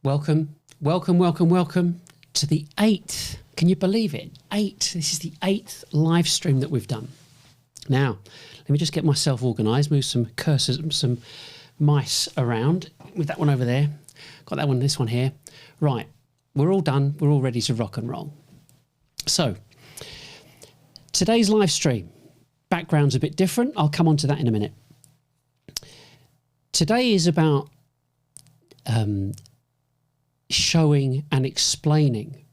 Welcome, welcome, welcome, welcome to the 8th. Can you believe it? 8. This is the 8th live stream that we've done. Now, let me just get myself organised, move some cursors, some mice around with that one over there. Got that one, this one here. Right, we're all done. We're all ready to rock and roll. So, today's live stream, background's a bit different. I'll come on to that in a minute. Today is about showing and explaining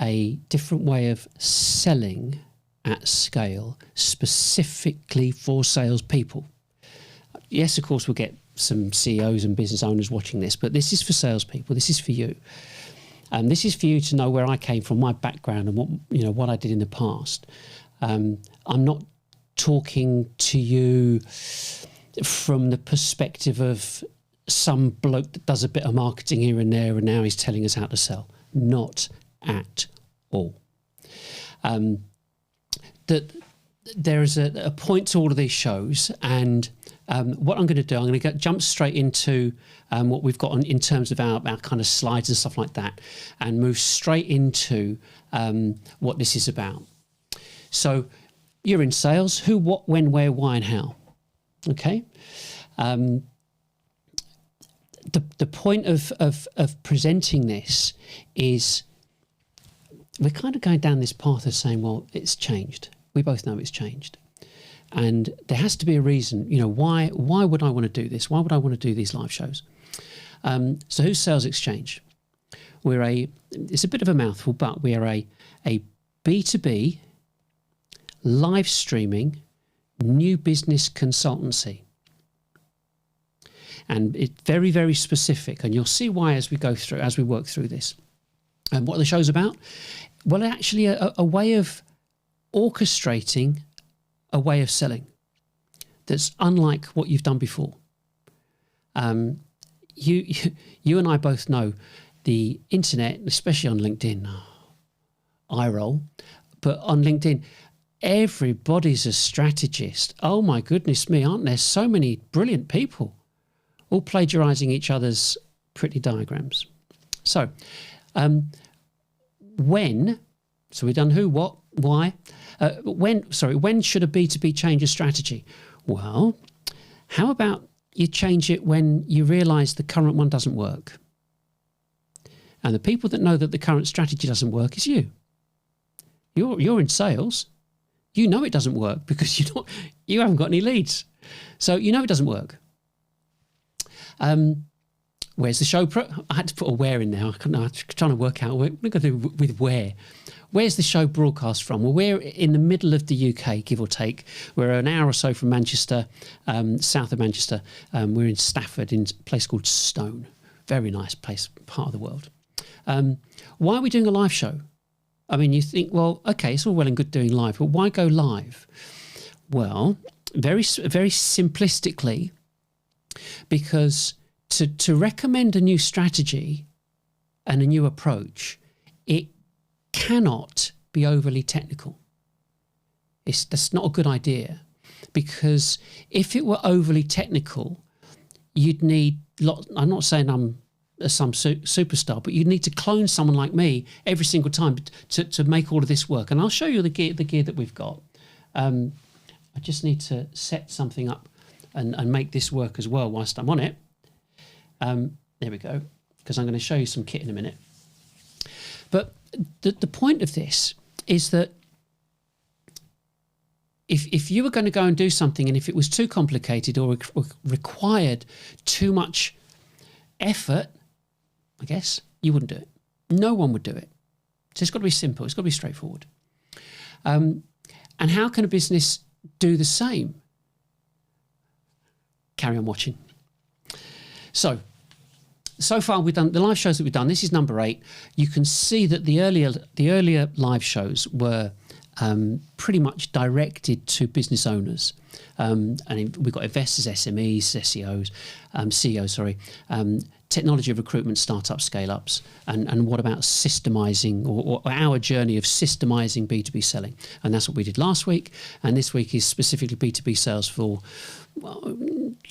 a different way of selling at scale, specifically for salespeople. Yes, of course, we'll get some CEOs and business owners watching this, but this is for salespeople. This is for you. This is for you to know where I came from, my background, and what I did in the past. I'm not talking to you from the perspective of some bloke that does a bit of marketing here and there and now he's telling us how to sell. Not at all. That there is a point to all of these shows, and what I'm going to do, I'm going to jump straight into what we've got in terms of our kind of slides and stuff like that, and move straight into what this is about. So you're in sales. Who, what, when, where, why, and how. Okay. The point of presenting this is we're kind of going down this path of saying, well, it's changed. We both know it's changed. And there has to be a reason, why would I want to do this? Why would I want to do these live shows? So who's Sales Exchange? It's a bit of a mouthful, but we are a B2B live streaming new business consultancy. And it's very, very specific, and you'll see why as we work through this. And what the show's about? Well, actually a way of orchestrating a way of selling that's unlike what you've done before. You and I both know the internet, especially on LinkedIn, eye roll, but on LinkedIn, everybody's a strategist. Oh my goodness me, aren't there so many brilliant people all plagiarizing each other's pretty diagrams? So, so we've done who, what, why. When should a B2B change a strategy? Well, how about you change it when you realize the current one doesn't work? And the people that know that the current strategy doesn't work is you. You're in sales. You know it doesn't work because you haven't got any leads. So you know it doesn't work. Where's the show? I had to put a where in there. I'm trying to work out what we're going to do with where. Where's the show broadcast from? Well, we're in the middle of the UK, give or take. We're an hour or so from Manchester, south of Manchester. We're in Stafford, in a place called Stone. Very nice place, part of the world. Why are we doing a live show? I mean, you think, well, okay, it's all well and good doing live, but why go live? Well, very, very simplistically, because to recommend a new strategy and a new approach, it cannot be overly technical. That's not a good idea, because if it were overly technical, you'd need I'm not saying I'm some superstar, but you'd need to clone someone like me every single time to make all of this work. And I'll show you the gear that we've got. I just need to set something up and make this work as well whilst I'm on it. There we go, because I'm going to show you some kit in a minute. But the point of this is that if you were going to go and do something, and if it was too complicated or required too much effort, I guess, you wouldn't do it. No one would do it. So it's got to be simple. It's got to be straightforward. And how can a business do the same? Carry on watching. So far we've done the live shows that we've done. This is number 8. You can see that the earlier live shows were pretty much directed to business owners, and we've got investors, SMEs, SEOs, CEOs, technology of recruitment, startup scale-ups, and what about systemizing or our journey of systemizing B2B selling. And that's what we did last week. And this week is specifically B2B sales for, well,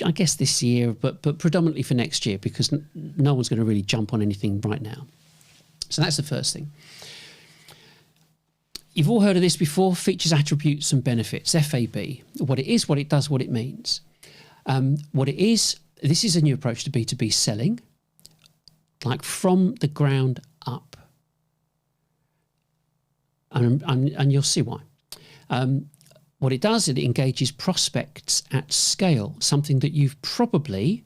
I guess this year, but predominantly for next year, because no one's going to really jump on anything right now. So that's the first thing. You've all heard of this before: features, attributes, and benefits, FAB. What it is, what it does, what it means. What it is, this is a new approach to B2B selling, like from the ground up. And you'll see why. What it does, it engages prospects at scale, something that you've probably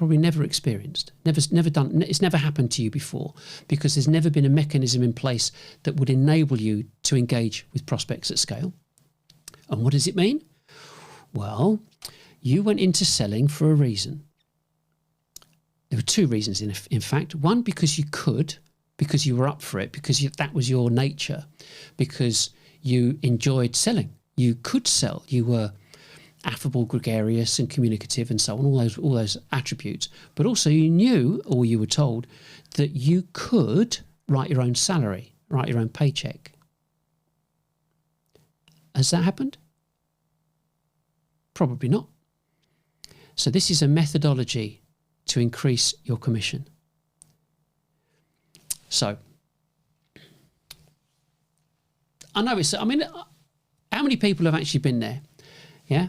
never experienced, never done. It's never happened to you before, because there's never been a mechanism in place that would enable you to engage with prospects at scale. And what does it mean? Well, you went into selling for a reason. There were two reasons, in fact. One, because you could, because you were up for it, because that was your nature, because you enjoyed selling. You could sell. You were affable, gregarious, and communicative, and so on, all those attributes. But also you knew, or you were told, that you could write your own salary, write your own paycheck. Has that happened? Probably not. So this is a methodology to increase your commission. So I know how many people have actually been there? Yeah.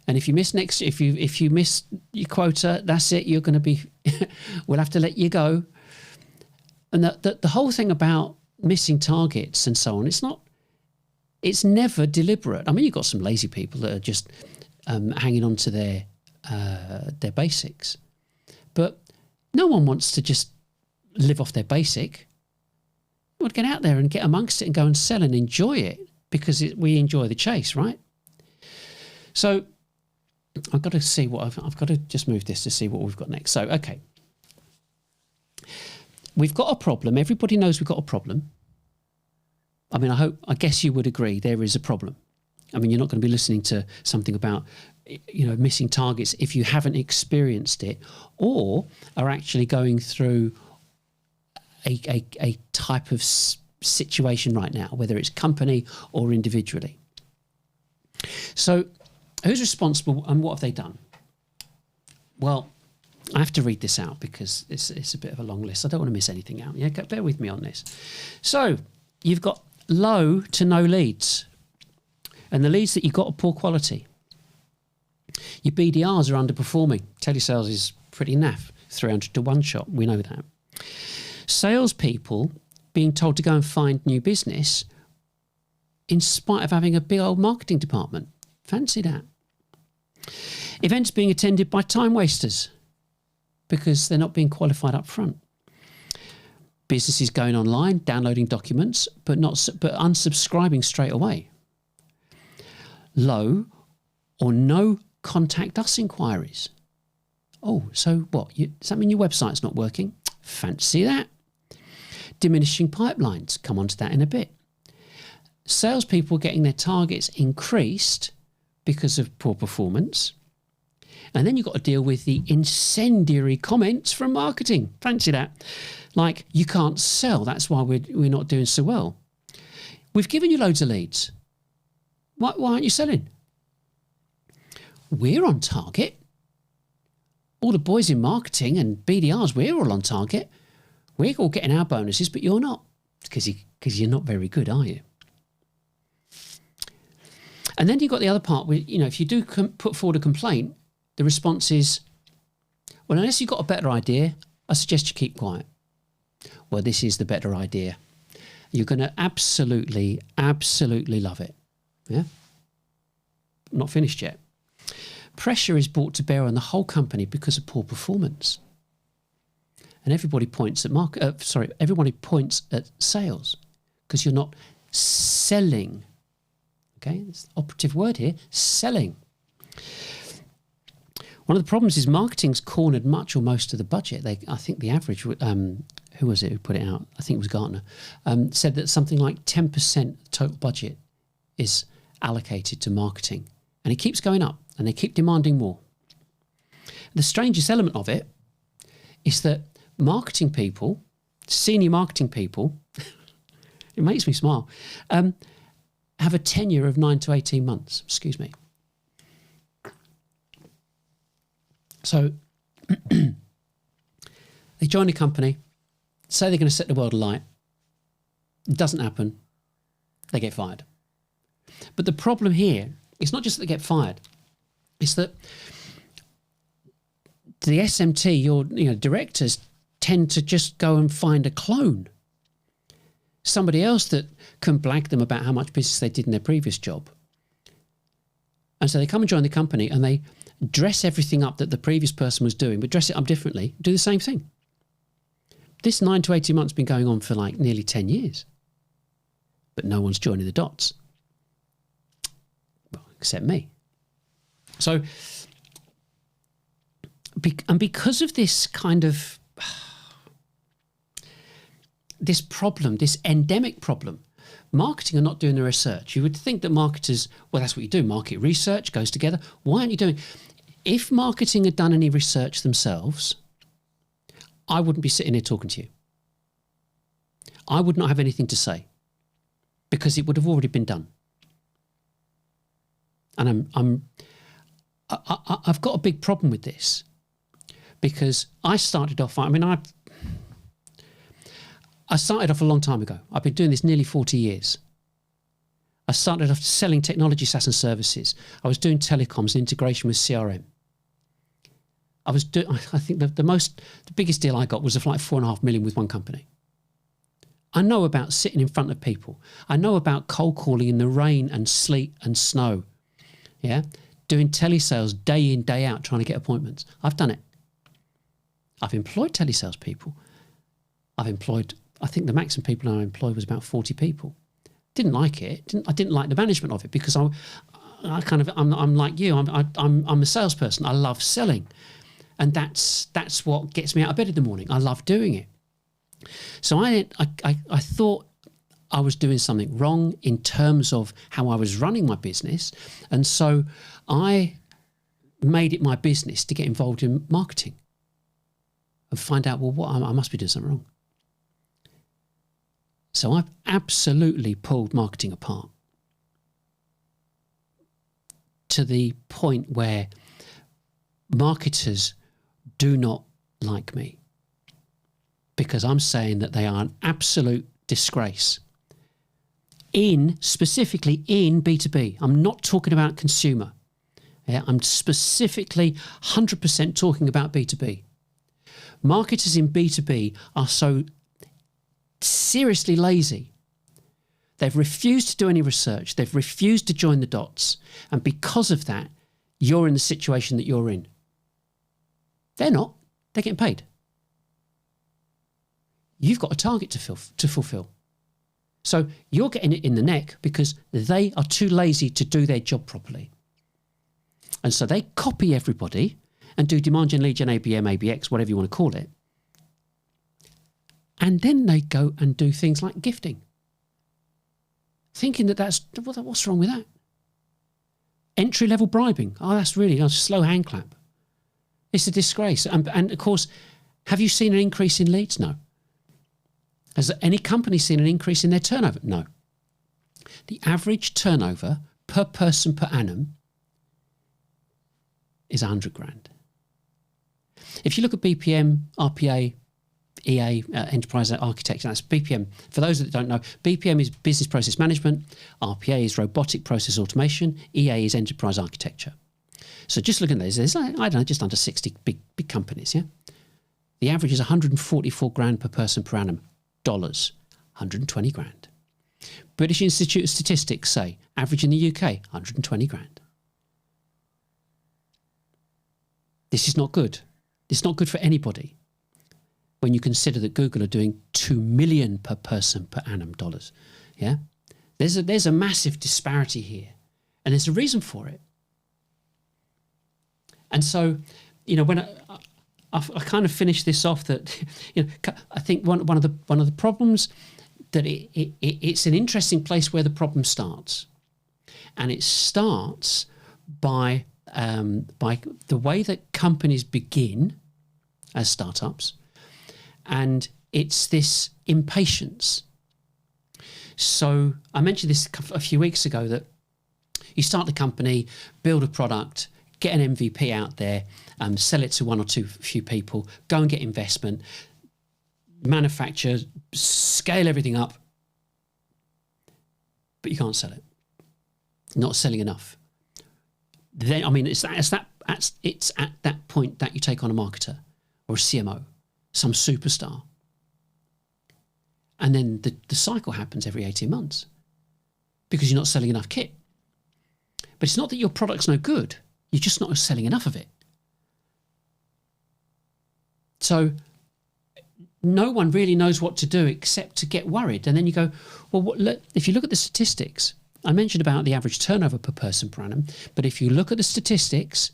And if you miss if you miss your quota, that's it. You're going to be, we'll have to let you go. And the whole thing about missing targets and so on, it's never deliberate. I mean, you've got some lazy people that are just hanging on to their basics, but no one wants to just live off their basic. You want to get out there and get amongst it and go and sell and enjoy it, because we enjoy the chase, right? So I've got to see what I've got to just move this to see what we've got next. So, okay. We've got a problem. Everybody knows we've got a problem. I mean, I guess you would agree there is a problem. I mean, you're not going to be listening to something about, missing targets if you haven't experienced it, or are actually going through a type of situation right now, whether it's company or individually. So who's responsible and what have they done? Well, I have to read this out because it's a bit of a long list. I don't want to miss anything out. Yeah, bear with me on this. So you've got low to no leads, and the leads that you've got are poor quality. Your BDRs are underperforming. Telesales is pretty naff, 300 to 1 shot. We know that. Salespeople being told to go and find new business in spite of having a big old marketing department. Fancy that. Events being attended by time wasters because they're not being qualified up front. Businesses going online, downloading documents, but unsubscribing straight away. Low or no contact us inquiries. Oh, so what? Does that mean your website's not working? Fancy that. Diminishing pipelines. Come on to that in a bit. Salespeople getting their targets increased because of poor performance. And then you've got to deal with the incendiary comments from marketing. Fancy that. Like, you can't sell. That's why we're not doing so well. We've given you loads of leads. Why aren't you selling? We're on target. All the boys in marketing and BDRs, we're all on target. We're all getting our bonuses, but you're not. Because you're not very good, are you? And then you've got the other part where, if you do put forward a complaint, the response is, well, unless you've got a better idea, I suggest you keep quiet. Well, this is the better idea. You're going to absolutely, absolutely love it. Yeah? Not finished yet. Pressure is brought to bear on the whole company because of poor performance. And everybody points at everybody points at sales because you're not selling. Okay, that's the operative word here, selling. One of the problems is marketing's cornered much or most of the budget. I think the average, who was it who put it out? I think it was Gartner, said that something like 10% of the total budget is allocated to marketing. And it keeps going up and they keep demanding more. The strangest element of it is that marketing people, senior marketing people, it makes me smile, have a tenure of 9 to 18 months. Excuse me. So they join a company, say they're going to set the world alight. It doesn't happen. They get fired. But the problem here, it's not just that they get fired. It's that the SMT, your directors, tend to just go and find a clone. Somebody else that can blag them about how much business they did in their previous job. And so they come and join the company and they dress everything up that the previous person was doing, but dress it up differently, do the same thing. This 9 to 18 months has been going on for like nearly 10 years. But no one's joining the dots. Well, except me. So, and because of this kind of, this problem, this endemic problem, marketing are not doing the research. You would think that marketers, well, that's what you do. Market research goes together. Why aren't you doing? If marketing had done any research themselves, I wouldn't be sitting here talking to you. I would not have anything to say because it would have already been done. And I've got a big problem with this because I started off, I started off a long time ago. I've been doing this nearly 40 years. I started off selling technology, SaaS and services. I was doing telecoms and integration with CRM. I think the biggest deal I got was like 4.5 million with one company. I know about sitting in front of people. I know about cold calling in the rain and sleet and snow. Yeah, doing telesales day in, day out, trying to get appointments. I've done it. I've employed telesales people. I think the maximum people I employed was about 40 people. Didn't like it. I didn't like the management of it because I'm like you. I'm a salesperson. I love selling, and that's what gets me out of bed in the morning. I love doing it. So I thought I was doing something wrong in terms of how I was running my business, and so I made it my business to get involved in marketing and find out, well, what I must be doing something wrong. So I've absolutely pulled marketing apart to the point where marketers do not like me because I'm saying that they are an absolute disgrace. Specifically in B2B. I'm not talking about consumer. Yeah, I'm specifically 100% talking about B2B. Marketers in B2B are so seriously lazy. They've refused to do any research. They've refused to join the dots. And because of that, you're in the situation that you're in. They're not. They're getting paid. You've got a target to fulfill. So you're getting it in the neck because they are too lazy to do their job properly. And so they copy everybody and do demand gen, lead gen, ABM, ABX, whatever you want to call it. And then they go and do things like gifting. Thinking what's wrong with that? Entry-level bribing. Oh, that's really a slow hand clap. It's a disgrace. And of course, have you seen an increase in leads? No. Has any company seen an increase in their turnover? No. The average turnover per person per annum is 100 grand. If you look at BPM, RPA, EA, enterprise architecture, that's BPM. For those that don't know, BPM is business process management, RPA is robotic process automation, EA is enterprise architecture. So just looking at those, there's, I don't know, just under 60 big companies, yeah? The average is 144 grand per person per annum. Dollars, 120 grand. British Institute of Statistics say, average in the UK, 120 grand. This is not good. It's not good for anybody when you consider that Google are doing 2 million per person per annum dollars. Yeah, there's a massive disparity here, and there's a reason for it. And so, when I kind of finished this off that, I think one of the problems that it's an interesting place where the problem starts, and it starts by by the way that companies begin as startups, and it's this impatience. So I mentioned this a few weeks ago, that you start the company, build a product, get an MVP out there, sell it to one or few people, go and get investment, manufacture, scale everything up, but you can't sell it. Not selling enough. Then, I mean, it's at that point that you take on a marketer or a CMO, some superstar. And then the cycle happens every 18 months because you're not selling enough kit. But it's not that your product's no good. You're just not selling enough of it. So no one really knows what to do except to get worried. And then you go, well, if you look at the statistics, I mentioned about the average turnover per person per annum, but if you look at the statistics,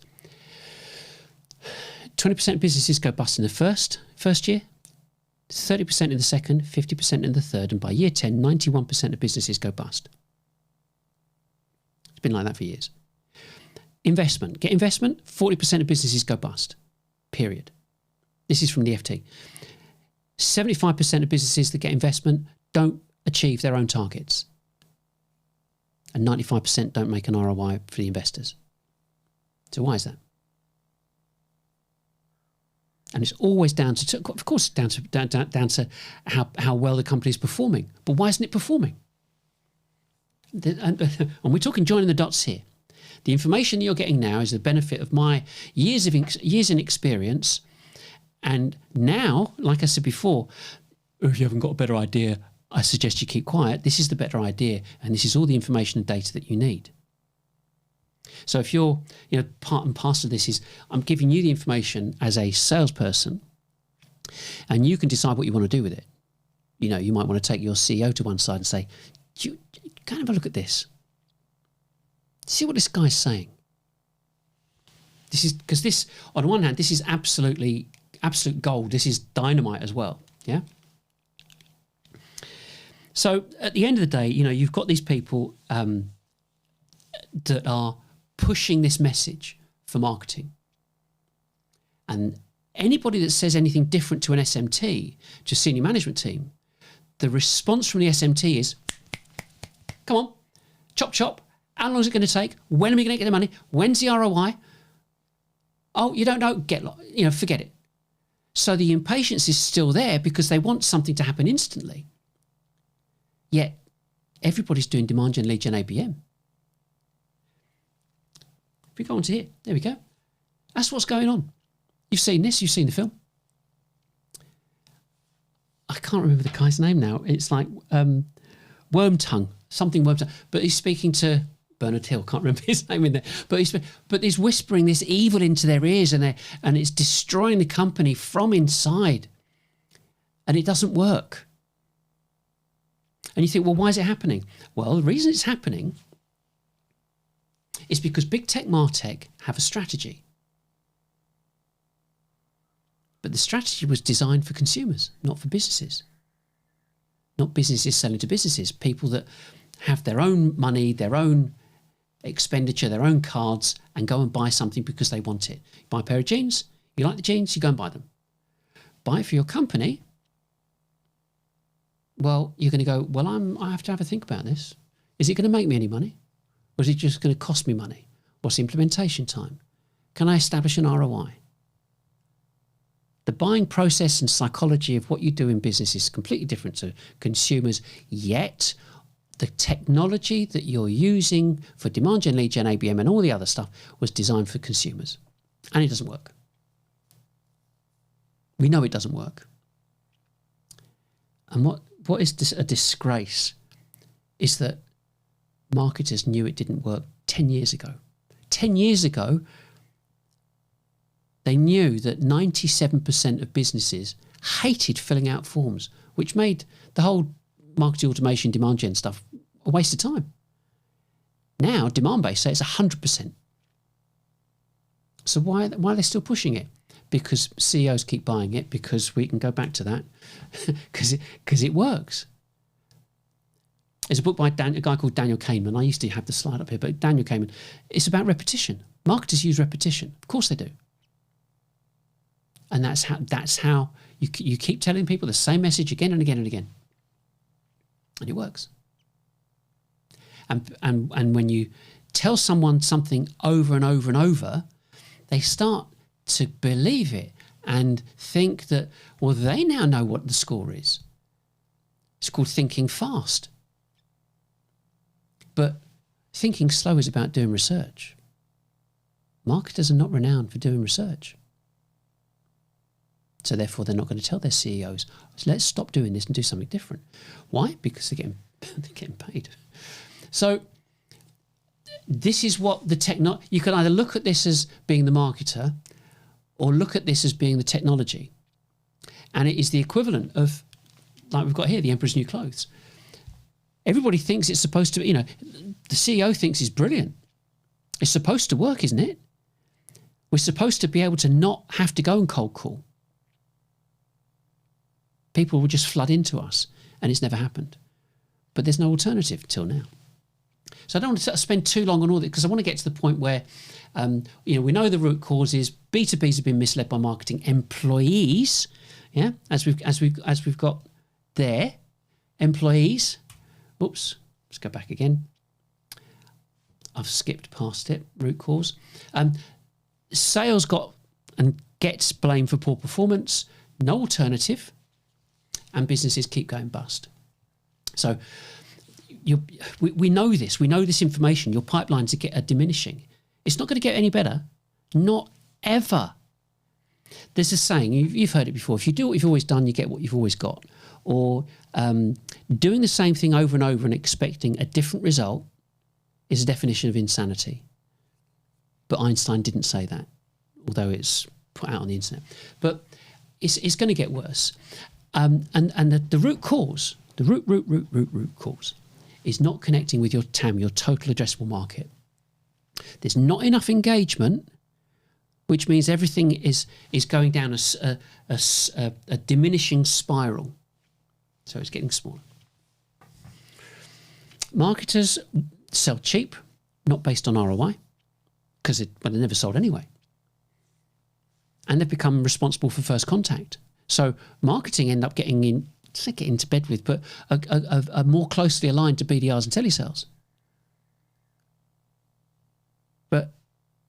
20% of businesses go bust in the first year, 30% in the second, 50% in the third, and by year 10, 91% of businesses go bust. It's been like that for years. Investment. Get investment, 40% of businesses go bust. Period. This is from the FT. 75% of businesses that get investment don't achieve their own targets. And 95% don't make an ROI for the investors. So why is that? And it's always down to, of course, down to how well the company is performing. But why isn't it performing? And we're talking joining the dots here. The information that you're getting now is the benefit of my years in experience. And now, like I said before, if you haven't got a better idea, I suggest you keep quiet. This is the better idea, and this is all the information and data that you need. So if you're, part and parcel of this is I'm giving you the information as a salesperson, and you can decide what you want to do with it. You might want to take your CEO to one side and say, you can have a look at this. See what this guy's saying. This is because this, on one hand, this is absolute gold. This is dynamite as well. Yeah. So at the end of the day, you've got these people that are pushing this message for marketing. And anybody that says anything different to an SMT, to a senior management team, the response from the SMT is, come on, chop, chop. How long is it going to take? When are we going to get the money? When's the ROI? Oh, you don't know? Forget it. So the impatience is still there because they want something to happen instantly. Yet everybody's doing demand gen, lead gen, ABM. If we go on to here, there we go. That's what's going on. You've seen this, you've seen the film. I can't remember the guy's name now. It's like Wormtongue, something Wormtongue. But he's speaking to Bernard Hill, can't remember his name in there. But he's whispering this evil into their ears, and it's destroying the company from inside. And it doesn't work. And you think, well, why is it happening? Well, the reason it's happening is because big tech, martech have a strategy. But the strategy was designed for consumers, not for businesses. Not businesses selling to businesses, people that have their own money, their own expenditure, their own cards, and go and buy something because they want it. You buy a pair of jeans, you like the jeans, you go and buy them. Buy it for your company. Well, you're going to go, well, I have to have a think about this. Is it going to make me any money? Or is it just going to cost me money? What's the implementation time? Can I establish an ROI? The buying process and psychology of what you do in business is completely different to consumers, yet the technology that you're using for demand gen, lead gen, ABM, and all the other stuff was designed for consumers. And it doesn't work. We know it doesn't work. And what is a disgrace is that marketers knew it didn't work 10 years ago. 10 years ago, they knew that 97% of businesses hated filling out forms, which made the whole marketing automation, demand gen stuff a waste of time. Now, demand-based say it's 100%. So why are they still pushing it? Because CEOs keep buying it, because we can go back to that, because it works. There's a book by a guy called Daniel Kahneman. I used to have the slide up here, but Daniel Kahneman, it's about repetition. Marketers use repetition. Of course they do. And that's how you keep telling people the same message again and again and again. And it works. And when you tell someone something over and over and over, they start to believe it and think that, well, they now know what the score is. It's called thinking fast. But thinking slow is about doing research. Marketers are not renowned for doing research. So therefore, they're not going to tell their CEOs, let's stop doing this and do something different. Why? Because they're getting paid. So this is what the you can either look at this as being the marketer or look at this as being the technology. And it is the equivalent of, like we've got here, the Emperor's New Clothes. Everybody thinks it's supposed to, the CEO thinks it's brilliant. It's supposed to work, isn't it? We're supposed to be able to not have to go and cold call. People will just flood into us, and it's never happened. But there's no alternative until now. So I don't want to spend too long on all this, because I want to get to the point where, we know the root causes. B2Bs have been misled by marketing employees. Yeah, as we've got there, employees. Oops, let's go back again. I've skipped past it. Root cause. Sales got and gets blamed for poor performance. No alternative. And businesses keep going bust. So we know this. We know this information. Your pipelines are diminishing. It's not going to get any better. Not ever. There's a saying, you've heard it before. If you do what you've always done, you get what you've always got. Or doing the same thing over and over and expecting a different result is a definition of insanity. But Einstein didn't say that, although it's put out on the internet. But it's going to get worse. And the root cause, the root cause, is not connecting with your TAM, your total addressable market. There's not enough engagement, which means everything is going down a diminishing spiral. So it's getting smaller. Marketers sell cheap, not based on ROI, because they're never sold anyway. And they've become responsible for first contact. So marketing end up getting into bed with, but are more closely aligned to BDRs and telesales. But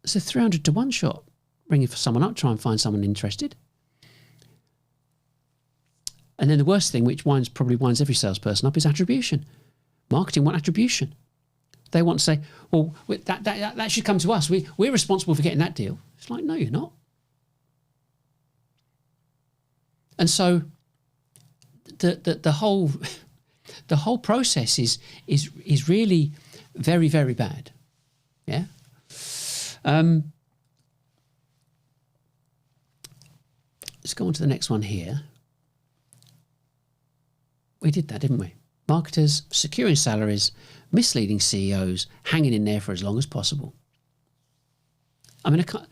it's a 300 to 1 shot. Ringing for someone up, try and find someone interested. And then the worst thing, which probably winds every salesperson up, is attribution. Marketing want attribution. They want to say, well, that should come to us. We're responsible for getting that deal. It's like, no, you're not. And so the whole process is really very, very bad. Yeah. Let's go on to the next one here. We did that, didn't we? Marketers securing salaries, misleading CEOs, hanging in there for as long as possible. I mean, I can't.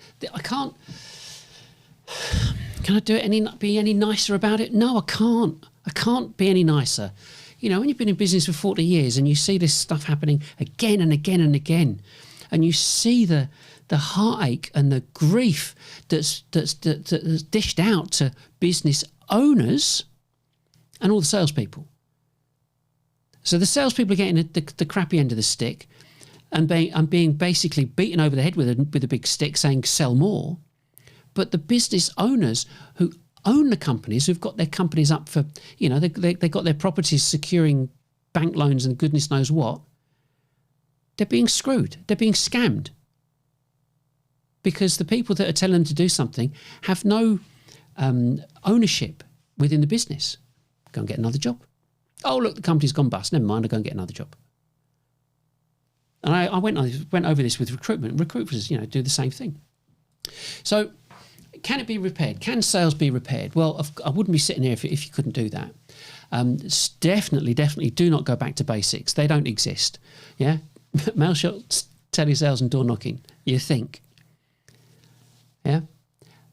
Can I do it be any nicer about it? No, I can't. I can't be any nicer. When you've been in business for 40 years and you see this stuff happening again and again and again, and you see the heartache and the grief that's dished out to business owners and all the salespeople. So the salespeople are getting the crappy end of the stick and being basically beaten over the head with a big stick saying sell more. But the business owners who own the companies, who've got their companies up for, they got their properties securing bank loans and goodness knows what, they're being screwed. They're being scammed. Because the people that are telling them to do something have no ownership within the business. Go and get another job. Oh, look, the company's gone bust. Never mind, I'll go and get another job. And I went over this with recruitment. Recruiters, do the same thing. So can it be repaired? Can sales be repaired? Well, I wouldn't be sitting here if you couldn't do that. Definitely do not go back to basics. They don't exist. Yeah? Mail shots, telesales and door knocking. You think. Yeah?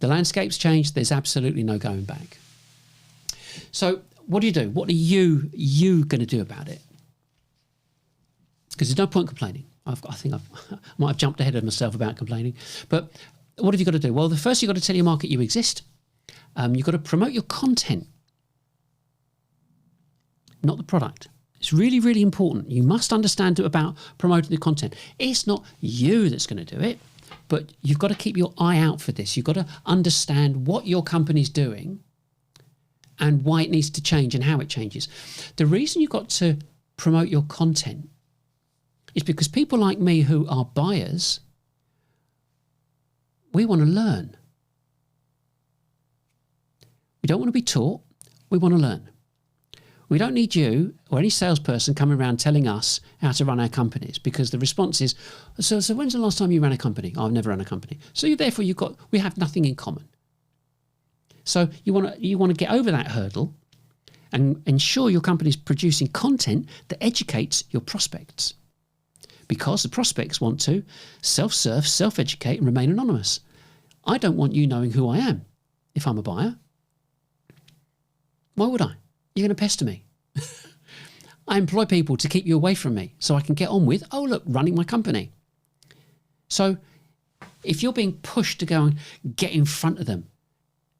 The landscape's changed. There's absolutely no going back. So what do you do? What are you going to do about it? Because there's no point complaining. I think I might have jumped ahead of myself about complaining. But what have you got to do? Well, the first you've got to tell your market you exist. You've got to promote your content, not the product. It's really, really important. You must understand about promoting the content. It's not you that's going to do it, but you've got to keep your eye out for this. You've got to understand what your company's doing and why it needs to change and how it changes. The reason you've got to promote your content is because people like me who are buyers, we want to learn. We don't want to be taught, we want to learn. We don't need you or any salesperson coming around telling us how to run our companies, because the response is, so when's the last time you ran a company? Oh, I've never run a company. So therefore we have nothing in common. So you want to get over that hurdle and ensure your company's producing content that educates your prospects, because the prospects want to self-serve, self-educate and remain anonymous. I don't want you knowing who I am if I'm a buyer. Why would I? You're going to pester me. I employ people to keep you away from me so I can get on with, running my company. So if you're being pushed to go and get in front of them,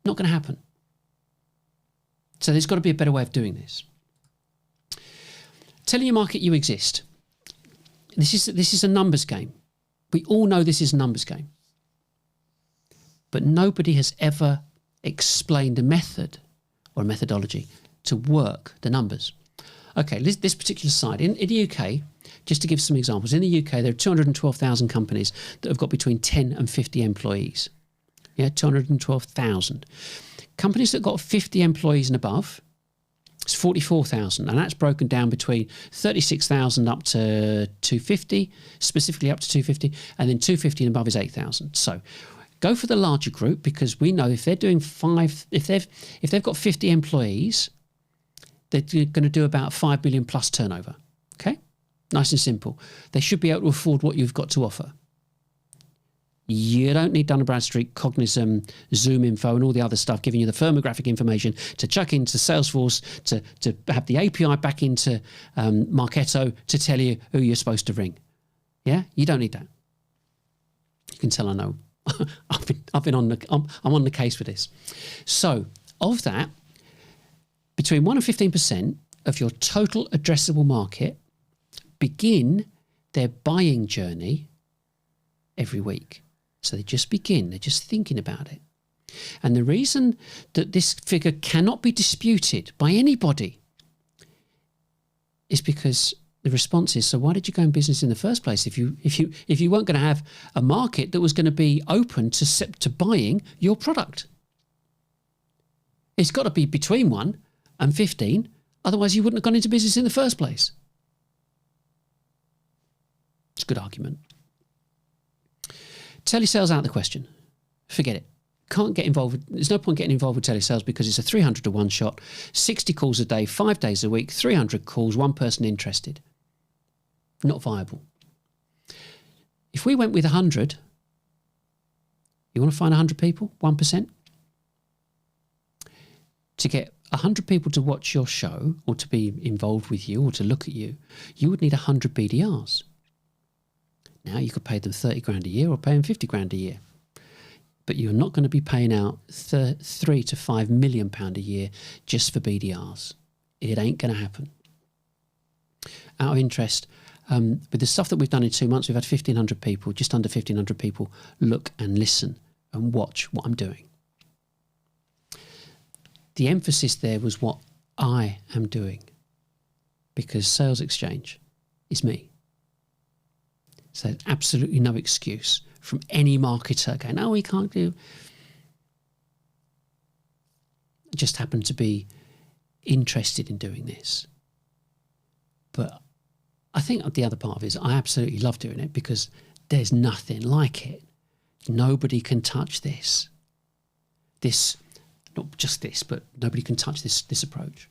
not going to happen. So there's got to be a better way of doing this. Telling your market you exist. This is a numbers game. We all know this is a numbers game. But nobody has ever explained a method or a methodology to work the numbers. Okay, this particular side, in the UK, just to give some examples, in the UK there are 212,000 companies that have got between 10 and 50 employees. Yeah, 212,000. Companies that got 50 employees and above, it's 44,000, and that's broken down between 36,000 up to 250, specifically up to 250, and then 250 and above is 8,000. So go for the larger group, because we know if they're doing if they've got 50 employees, they're going to do about 5 million plus turnover. Okay, nice and simple. They should be able to afford what you've got to offer. You don't need Dun & Bradstreet, Cognizant, Zoom Info and all the other stuff giving you the firmographic information to chuck into Salesforce, to have the API back into Marketo to tell you who you're supposed to ring. Yeah, you don't need that. You can tell I know. I'm on the case for this. So of that, between 1 and 15% of your total addressable market begin their buying journey every week. So they just begin, they're just thinking about it. And the reason that this figure cannot be disputed by anybody is because the response is, so why did you go in business in the first place if you weren't going to have a market that was going to be open to buying your product? It's got to be between 1 and 15, otherwise you wouldn't have gone into business in the first place. It's a good argument. Telesales out of the question. Forget it. Can't get involved. There's no point getting involved with telesales because it's a 300 to 1 shot, 60 calls a day, 5 days a week, 300 calls, one person interested. Not viable. If we went with 100, you want to find 100 people, 1%? To get 100 people to watch your show or to be involved with you or to look at you, you would need 100 BDRs. Now you could pay them 30 grand a year or pay them 50 grand a year. But you're not going to be paying out £3 to £5 million a year just for BDRs. It ain't going to happen. Out of interest, with the stuff that we've done in 2 months, we've had 1,500 people, just under 1,500 people, look and listen and watch what I'm doing. The emphasis there was what I am doing, because Sales Exchange is me. So there's absolutely no excuse from any marketer going, no, we can't do. I just happen to be interested in doing this. But I think the other part of it is I absolutely love doing it because there's nothing like it. Nobody can touch this. This, not just this, but nobody can touch this approach.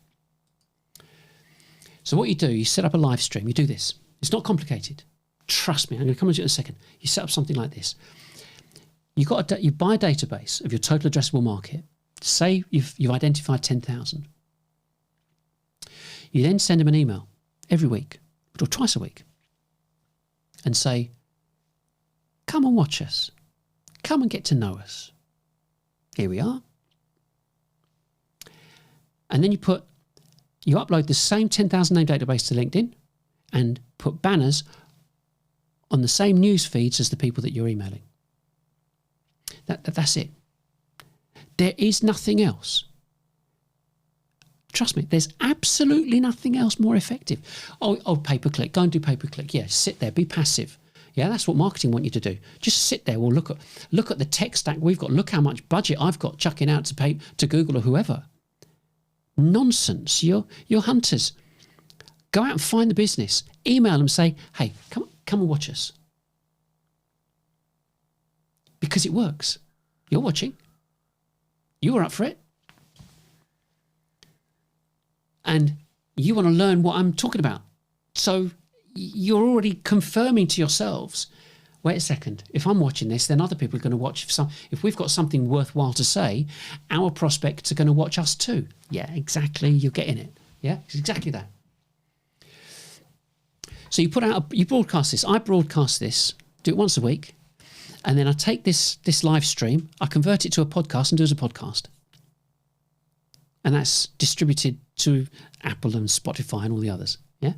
So what you do, you set up a live stream, you do this. It's not complicated. Trust me, I'm going to come on to it in a second. You set up something like this. You buy a database of your total addressable market. Say you've identified 10,000. You then send them an email every week or twice a week. and say, come and watch us. Come and get to know us. Here we are. And then you upload the same 10,000 name database to LinkedIn and put banners on the same news feeds as the people that you're emailing. That's it. There is nothing else. Trust me, there's absolutely nothing else more effective. Oh, pay-per-click. Go and do pay-per-click. Yeah, sit there, be passive. Yeah, that's what marketing want you to do. Just sit there. Well, look at the tech stack we've got. Look how much budget I've got chucking out to Google or whoever. Nonsense. You're hunters. Go out and find the business. Email them. Say, hey, come and watch us. Because it works. You're watching. You were up for it. And you want to learn what I'm talking about. So you're already confirming to yourselves, wait a second, if I'm watching this, then other people are going to watch. If we've got something worthwhile to say, our prospects are going to watch us too. Yeah, exactly. You're getting it. Yeah, it's exactly that. So you broadcast this. I broadcast this, do it once a week. And then I take this live stream, I convert it to a podcast and do it as a podcast. And that's distributed to Apple and Spotify and all the others. Yeah.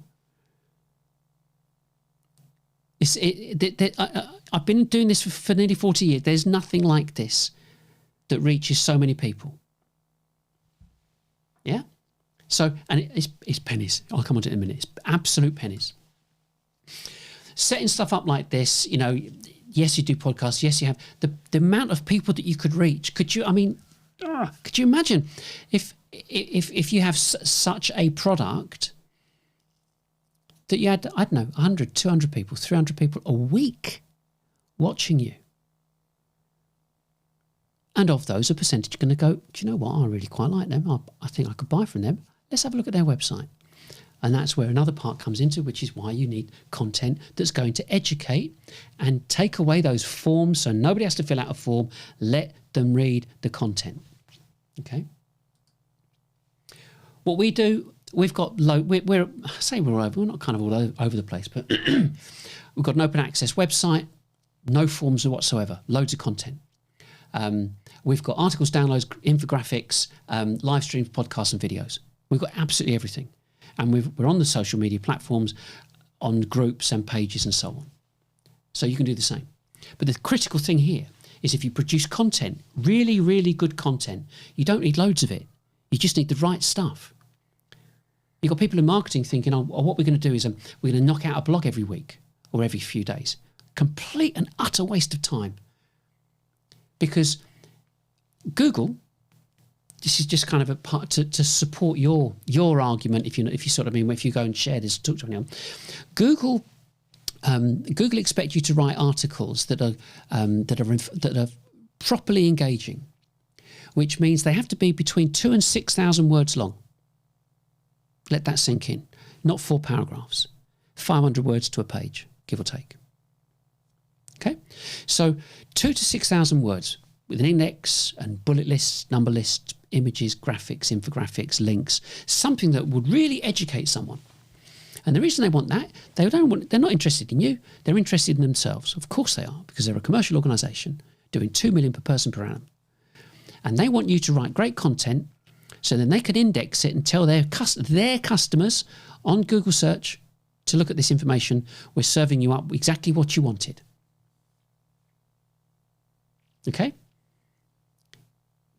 I've been doing this for nearly 40 years. There's nothing like this that reaches so many people. Yeah. So, and it's pennies. I'll come on to it in a minute. It's absolute pennies. Setting stuff up like this, yes, you do podcasts. Yes, you have the amount of people that you could reach. Could you imagine if you have such a product that you had, I don't know, 100, 200 people, 300 people a week watching you. And of those, a percentage are going to go, do you know what? I really quite like them. I think I could buy from them. Let's have a look at their website. And that's where another part comes into, which is why you need content that's going to educate and take away those forms so nobody has to fill out a form. Let them read the content. Okay? What we do, we've got we're not kind of all over the place, but we've got an open access website, no forms whatsoever, loads of content. We've got articles, downloads, infographics, live streams, podcasts and videos. We've got absolutely everything. And we're on the social media platforms, on groups and pages and so on. So you can do the same. But the critical thing here is if you produce content, really, really good content, you don't need loads of it. You just need the right stuff. You've got people in marketing thinking, what we're going to do is we're going to knock out a blog every week or every few days. Complete and utter waste of time. Because Google, this is just kind of a part to support your argument. If you sort of mean, if you go and share this, talk to anyone. Google expect you to write articles that are properly engaging, which means they have to be between 2,000 and 6,000 words long. Let that sink in. Not 4 paragraphs, 500 words to a page, give or take. Okay, so 2,000 to 6,000 words with an index and bullet lists, number lists, images, graphics, infographics, links, something that would really educate someone. And the reason they want that, they're not interested in you, they're interested in themselves. Of course they are, because they're a commercial organisation doing 2 million per person per annum. And they want you to write great content so then they can index it and tell their customers on Google search to look at this information. We're serving you up exactly what you wanted. Okay?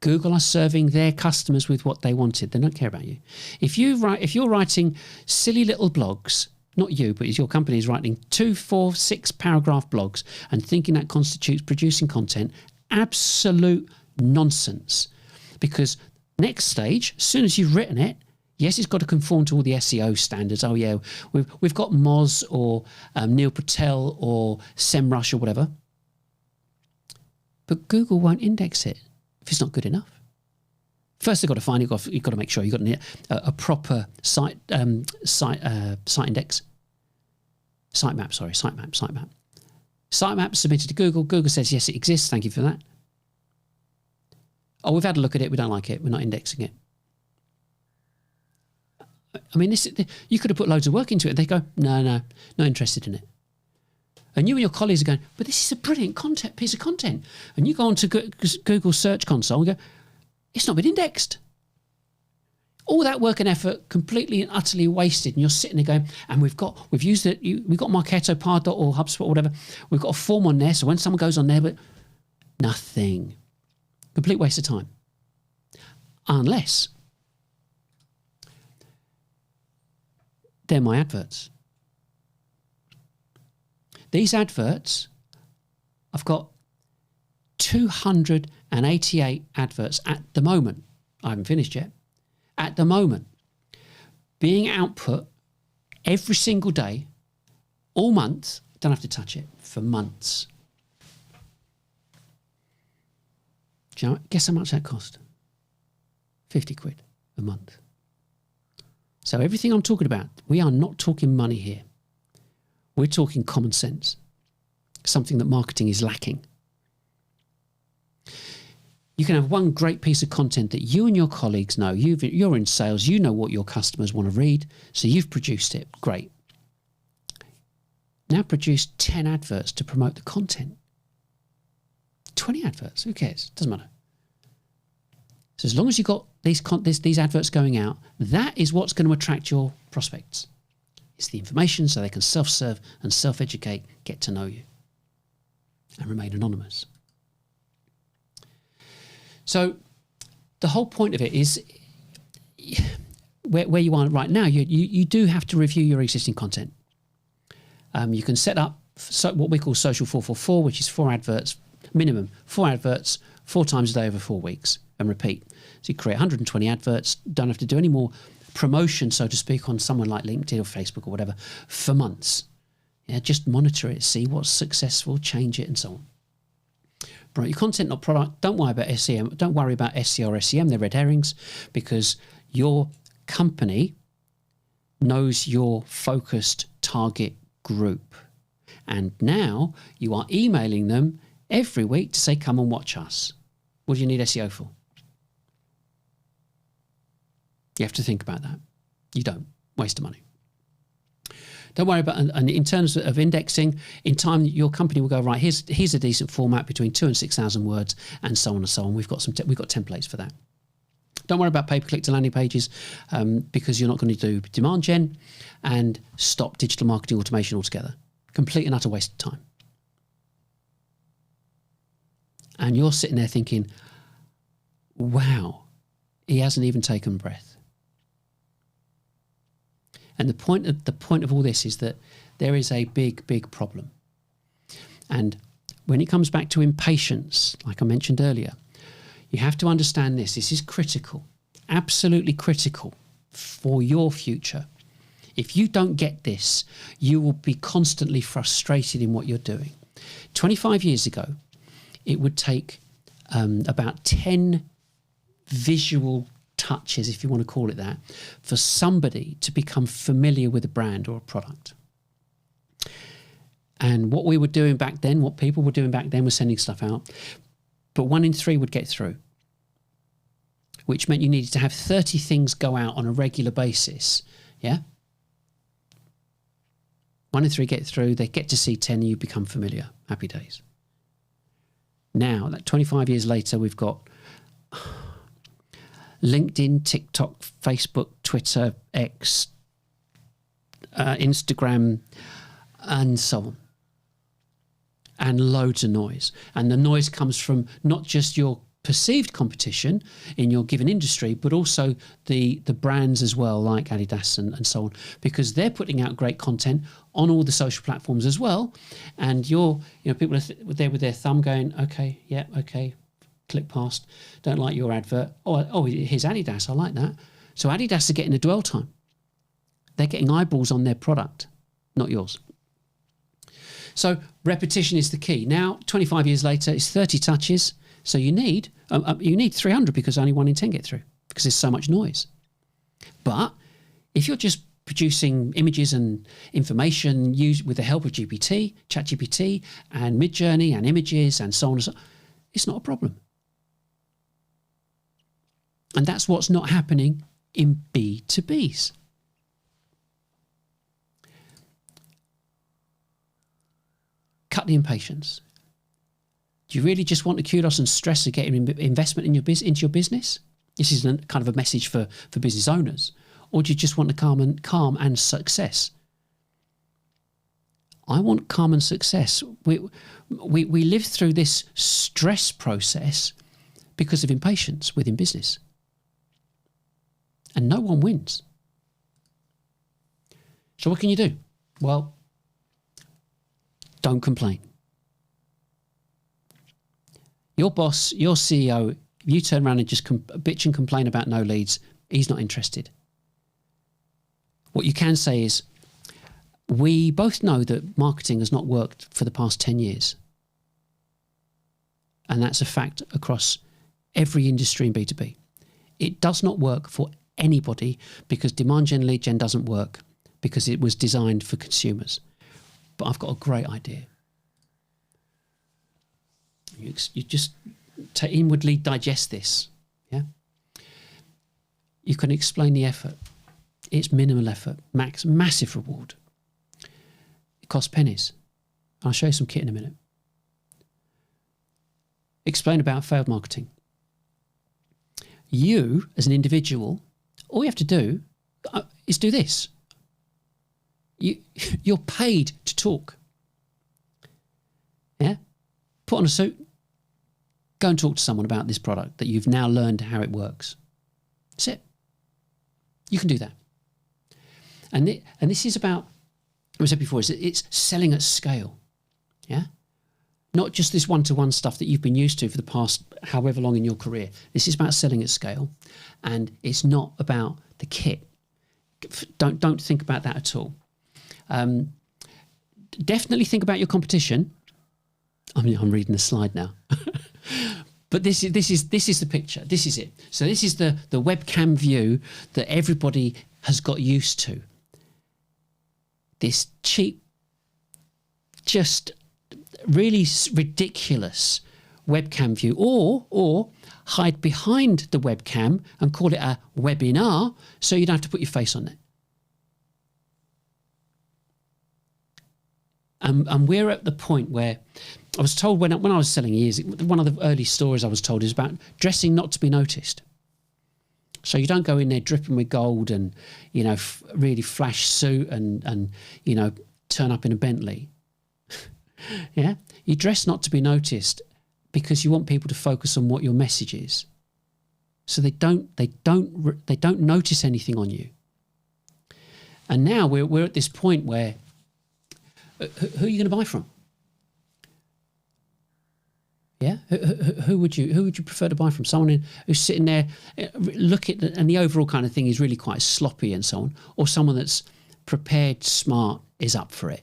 Google are serving their customers with what they wanted. They don't care about you. If you're writing silly little blogs, not you, but your company is writing 2, 4, 6 paragraph blogs and thinking that constitutes producing content, absolute nonsense. Because next stage, as soon as you've written it, yes, it's got to conform to all the SEO standards. Oh yeah, we've got Moz or Neil Patel or SEMrush or whatever. But Google won't index it if it's not good enough. First, they've got to find you've got to make sure you've got a proper site index. Sitemap. Sitemap submitted to Google. Google says, yes, it exists. Thank you for that. Oh, we've had a look at it. We don't like it. We're not indexing it. I mean, you could have put loads of work into it. They go, no, not interested in it. And you and your colleagues are going, but this is a brilliant piece of content. And you go on to Google Search Console and go, it's not been indexed. All that work and effort completely and utterly wasted. And you're sitting there going, and we've used it. We've got Marketo, Pardot, or HubSpot, or whatever. We've got a form on there. So when someone goes on there, but nothing. Complete waste of time. Unless they're my adverts. These adverts, I've got 288 adverts at the moment. I haven't finished yet. At the moment, being output every single day, all month. Don't have to touch it for months. Do you know, guess how much that cost? 50 quid a month. So everything I'm talking about, we are not talking money here. We're talking common sense, something that marketing is lacking. You can have one great piece of content that you and your colleagues know. You're in sales, you know what your customers want to read, so you've produced it. Great. Now produce 10 adverts to promote the content. 20 adverts, who cares? Doesn't matter. So as long as you've got these adverts going out, that is what's going to attract your prospects. It's the information so they can self-serve and self-educate, get to know you, and remain anonymous. So the whole point of it is where you are right now, you do have to review your existing content. You can set up what we call Social 444, which is 4 adverts, minimum 4 adverts, 4 times a day over 4 weeks, and repeat. So you create 120 adverts, don't have to do any more promotion, so to speak, on someone like LinkedIn or Facebook or whatever for months. Yeah, just monitor it, see what's successful, change it, and so on. Promote your content, not product. Don't worry about SEM. Don't worry about SEO or SEM. They're red herrings, because your company knows your focused target group. And now you are emailing them every week to say, come and watch us. What do you need SEO for? You have to think about that. You don't. Waste of money. Don't worry about, and in terms of indexing, in time your company will go, right, here's a decent format between 2,000 and 6,000 words, and so on and so on. We've got templates for that. Don't worry about pay-per-click to landing pages, because you're not going to do demand gen, and stop digital marketing automation altogether. Complete and utter waste of time. And you're sitting there thinking, wow, he hasn't even taken breath. And the point of all this is that there is a big problem. And when it comes back to impatience, like I mentioned earlier, you have to understand this. This is critical, absolutely critical for your future. If you don't get this, you will be constantly frustrated in what you're doing. 25 years ago, it would take about 10 visual touches, if you want to call it that, for somebody to become familiar with a brand or a product. And what we were doing back then, what people were doing back then, was sending stuff out, but 1 in 3 would get through, which meant you needed to have 30 things go out on a regular basis. Yeah? 1 in 3 get through, they get to see 10, and you become familiar. Happy days. Now, that 25 years later, we've got LinkedIn, TikTok, Facebook, Twitter, X, Instagram, and so on. And loads of noise. And the noise comes from not just your perceived competition in your given industry, but also the brands as well, like Adidas and so on, because they're putting out great content on all the social platforms as well. And people are there with their thumb going, okay, yeah, okay, click past, don't like your advert. Oh, here's Adidas, I like that. So Adidas are getting the dwell time. They're getting eyeballs on their product, not yours. So repetition is the key. Now, 25 years later, it's 30 touches. So you need 300, because only 1 in 10 get through, because there's so much noise. But if you're just producing images and information used with the help of GPT, ChatGPT, and Midjourney, and images, and so on and so on, it's not a problem. And that's what's not happening in B2Bs. cut the impatience. Do you really just want the kudos and stress of getting investment in into your business? This is kind of a message for business owners. Or do you just want the calm and success? I want calm and success. We live through this stress process because of impatience within business. And no one wins. So what can you do? Well, don't complain. Your boss, your CEO, if you turn around and just bitch and complain about no leads, he's not interested. What you can say is, we both know that marketing has not worked for the past 10 years. And that's a fact across every industry in B2B. It does not work for anybody because demand gen, lead gen doesn't work because it was designed for consumers. But I've got a great idea. You just inwardly digest this. Yeah. You can explain the effort. It's minimal effort, massive reward. It costs pennies. I'll show you some kit in a minute. Explain about failed marketing. You, as an individual, all you have to do is do this. You're paid to talk. Yeah? Put on a suit. Go and talk to someone about this product that you've now learned how it works. That's it. You can do that. And this is about, as I said before, it's selling at scale. Yeah? Not just this one-to-one stuff that you've been used to for the past however long in your career. This is about selling at scale. And it's not about the kit. Don't think about that at all. Definitely think about your competition. I mean, I'm reading the slide now. But this is the picture. This is it. So this is the webcam view that everybody has got used to. This cheap, just really ridiculous webcam view, or hide behind the webcam and call it a webinar so you don't have to put your face on it. And we're at the point where I was told when I was selling years, one of the early stories I was told is about dressing not to be noticed. So you don't go in there dripping with gold and, really flash suit and turn up in a Bentley. Yeah, you dress not to be noticed because you want people to focus on what your message is. So they don't notice anything on you. And now we're at this point where who are you going to buy from? Yeah, who would you prefer to buy from? Someone who's sitting there, look at and the overall kind of thing is really quite sloppy and so on, or someone that's prepared, smart, is up for it.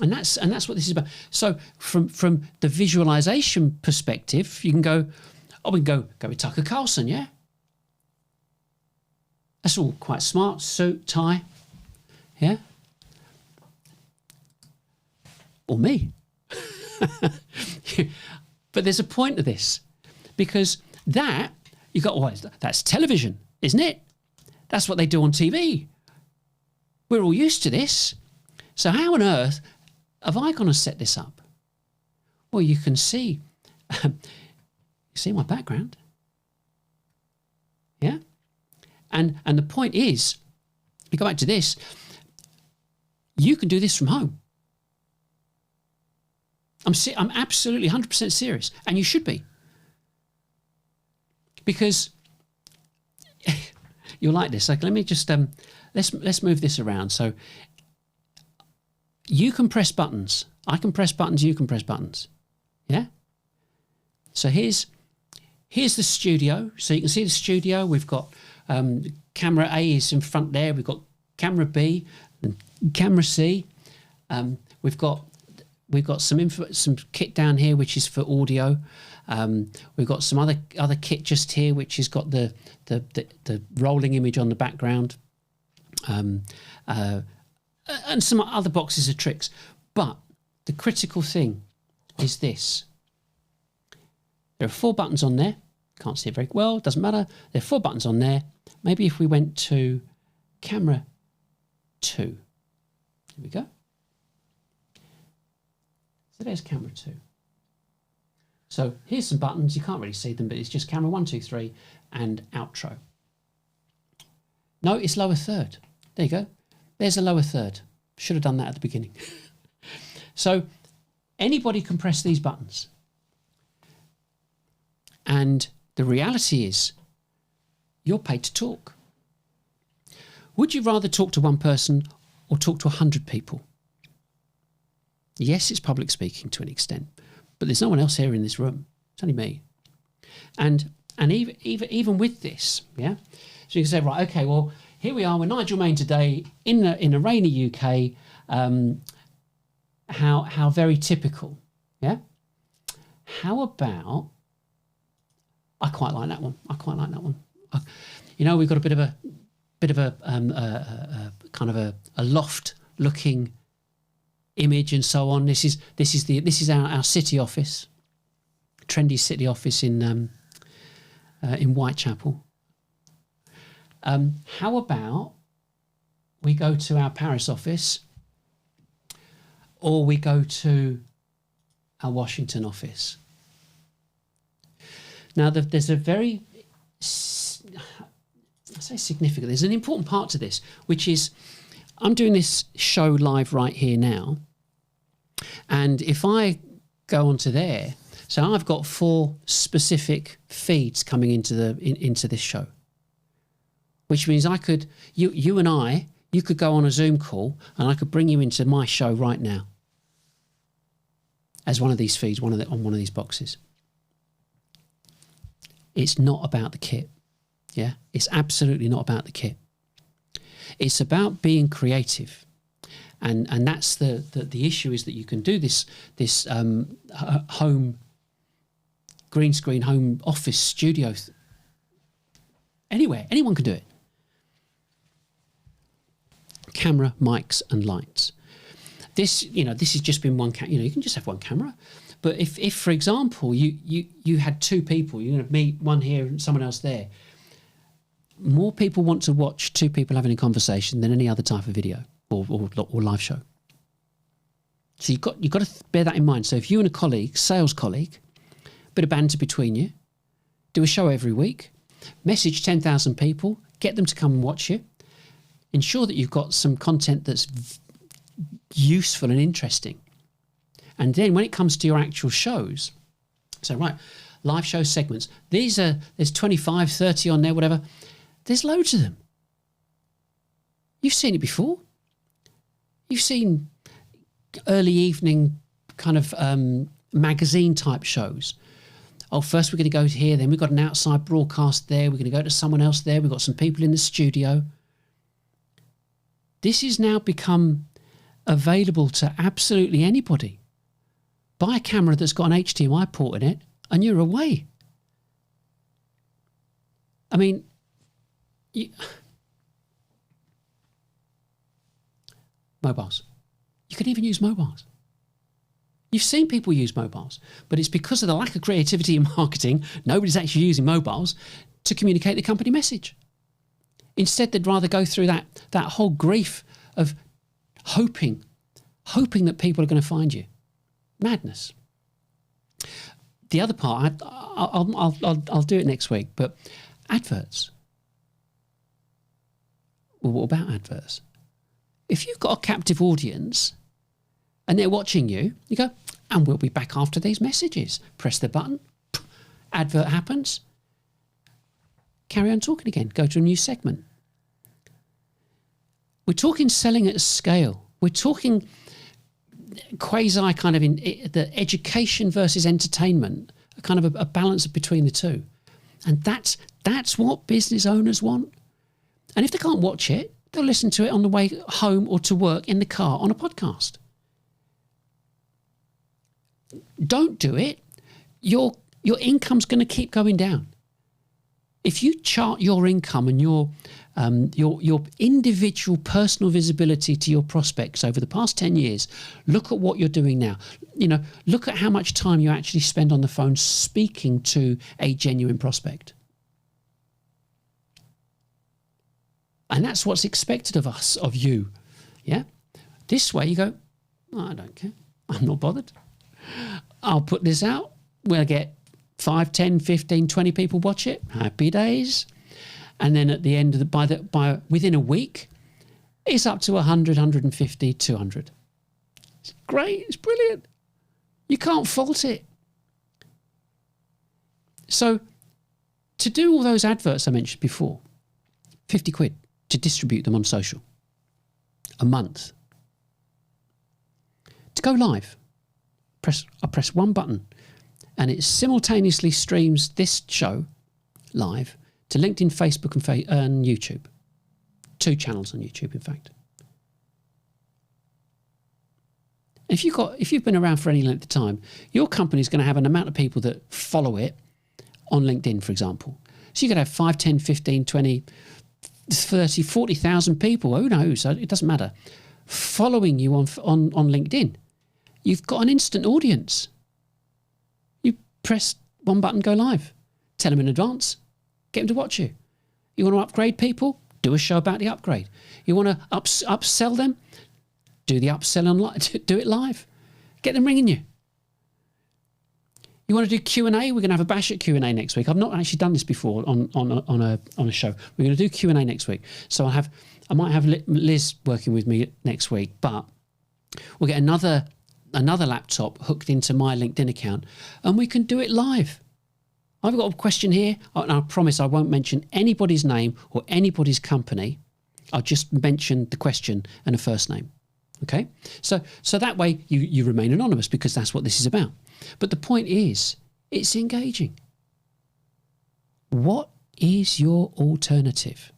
And that's what this is about. So from the visualization perspective, you can go, we can go with Tucker Carlson, yeah. That's all quite smart, suit, tie, yeah. Or me. But there's a point to this, because you got, that's television, isn't it? That's what they do on TV. We're all used to this. So how on earth have I going to set this up? Well, you can see, you see my background. Yeah. And the point is, you go back to this, you can do this from home. I'm absolutely 100% serious, and you should be, because you'll like this. Like, let me just let's move this around. So you can press buttons. I can press buttons. You can press buttons. Yeah. So here's the studio. So you can see the studio. We've got camera A is in front there. We've got camera B and camera C. We've got some kit down here, which is for audio. We've got some other kit just here, which has got the rolling image on the background, and some other boxes of tricks. But the critical thing is this: there are 4 buttons on there. Can't see it very well. Doesn't matter. There are 4 buttons on there. Maybe if we went to camera 2, here we go. So there's camera 2. So here's some buttons. You can't really see them, but it's just camera 1, 2, 3 and outro. No, it's lower third. There you go. There's a lower third. Should have done that at the beginning. So anybody can press these buttons. And the reality is you're paid to talk. Would you rather talk to one person or talk to 100 people? Yes, it's public speaking to an extent, but there's no one else here in this room. It's only me. And even with this, yeah. So you can say, right, okay, well, here we are. We're Nigel Main today in a rainy UK. How very typical, yeah. How about? I quite like that one. You know, we've got a bit of a kind of a loft looking image and so on. This is our city office, trendy city office in Whitechapel. How about we go to our Paris office, or we go to our Washington office? Now, there's a very, I say significant, there's an important part to this, which is I'm doing this show live right here now. And if I go onto there, so I've got 4 specific feeds coming into this show, which means I could, you and I, you could go on a Zoom call and I could bring you into my show right now as one of these feeds, on one of these boxes. It's not about the kit. Yeah, it's absolutely not about the kit. It's about being creative, and that's the issue, is that you can do this home green screen home office studio anywhere. Anyone can do it. Camera, mics, and lights. This has just been one. You can just have one camera. But if for example, you had 2 people, you're going to meet one here and someone else there, more people want to watch 2 people having a conversation than any other type of video or live show. So you've got to bear that in mind. So if you and a colleague, sales colleague, bit of banter between you, do a show every week, message 10,000 people, get them to come and watch you, ensure that you've got some content that's useful and interesting. And then when it comes to your actual shows, so right, live show segments, there's 25, 30 on there, whatever. There's loads of them. You've seen it before. You've seen early evening kind of magazine type shows. Oh, first we're going to go to here, then we've got an outside broadcast there, we're going to go to someone else there, we've got some people in the studio. This has now become available to absolutely anybody. Buy a camera that's got an HDMI port in it and you're away. I mean, mobiles. You can even use mobiles. You've seen people use mobiles, but it's because of the lack of creativity in marketing, nobody's actually using mobiles to communicate the company message. Instead, they'd rather go through that whole grief of hoping that people are going to find you. Madness. The other part, I'll do it next week, but adverts. Well, what about adverts? If you've got a captive audience and they're watching you, you go, and we'll be back after these messages. Press the button, advert happens, carry on talking again, go to a new segment. We're talking selling at scale. We're talking quasi kind of in the education versus entertainment, a kind of a balance between the two. And that's what business owners want. And if they can't watch it, they'll listen to it on the way home or to work in the car on a podcast. Don't do it. Your income's going to keep going down. If you chart your income and your individual personal visibility to your prospects over the past 10 years, look at what you're doing now. Look at how much time you actually spend on the phone speaking to a genuine prospect. And that's what's expected of us, of you. Yeah? This way you go, oh, I don't care. I'm not bothered. I'll put this out. We'll get 5, 10, 15, 20 people watch it. Happy days. And then at the end of by within a week, it's up to 100, 150, 200. It's great. It's brilliant. You can't fault it. So to do all those adverts I mentioned before, 50 quid to distribute them on social a month. To go live, I press one button and it simultaneously streams this show live to LinkedIn, Facebook and YouTube. 2 channels on YouTube, in fact. If you've been around for any length of time, your company's going to have an amount of people that follow it on LinkedIn, for example. So you could have 5, 10, 15, 20, 30, 40,000 people, who knows, it doesn't matter, following you on LinkedIn. You've got an instant audience. You press one button, go live. Tell them in advance, get them to watch you. You want to upgrade people? Do a show about the upgrade. You want to upsell them? Do the upsell online. Do it live. Get them ringing you. You want to do Q&A? We're going to have a bash at Q&A next week. I've not actually done this before on a show. We're going to do Q&A next week. So I might have Liz working with me next week, but we'll get another laptop hooked into my LinkedIn account and we can do it live. I've got a question here, and I promise I won't mention anybody's name or anybody's company. I'll just mention the question and a first name. Okay? So that way you remain anonymous, because that's what this is about. But the point is, it's engaging. What is your alternative?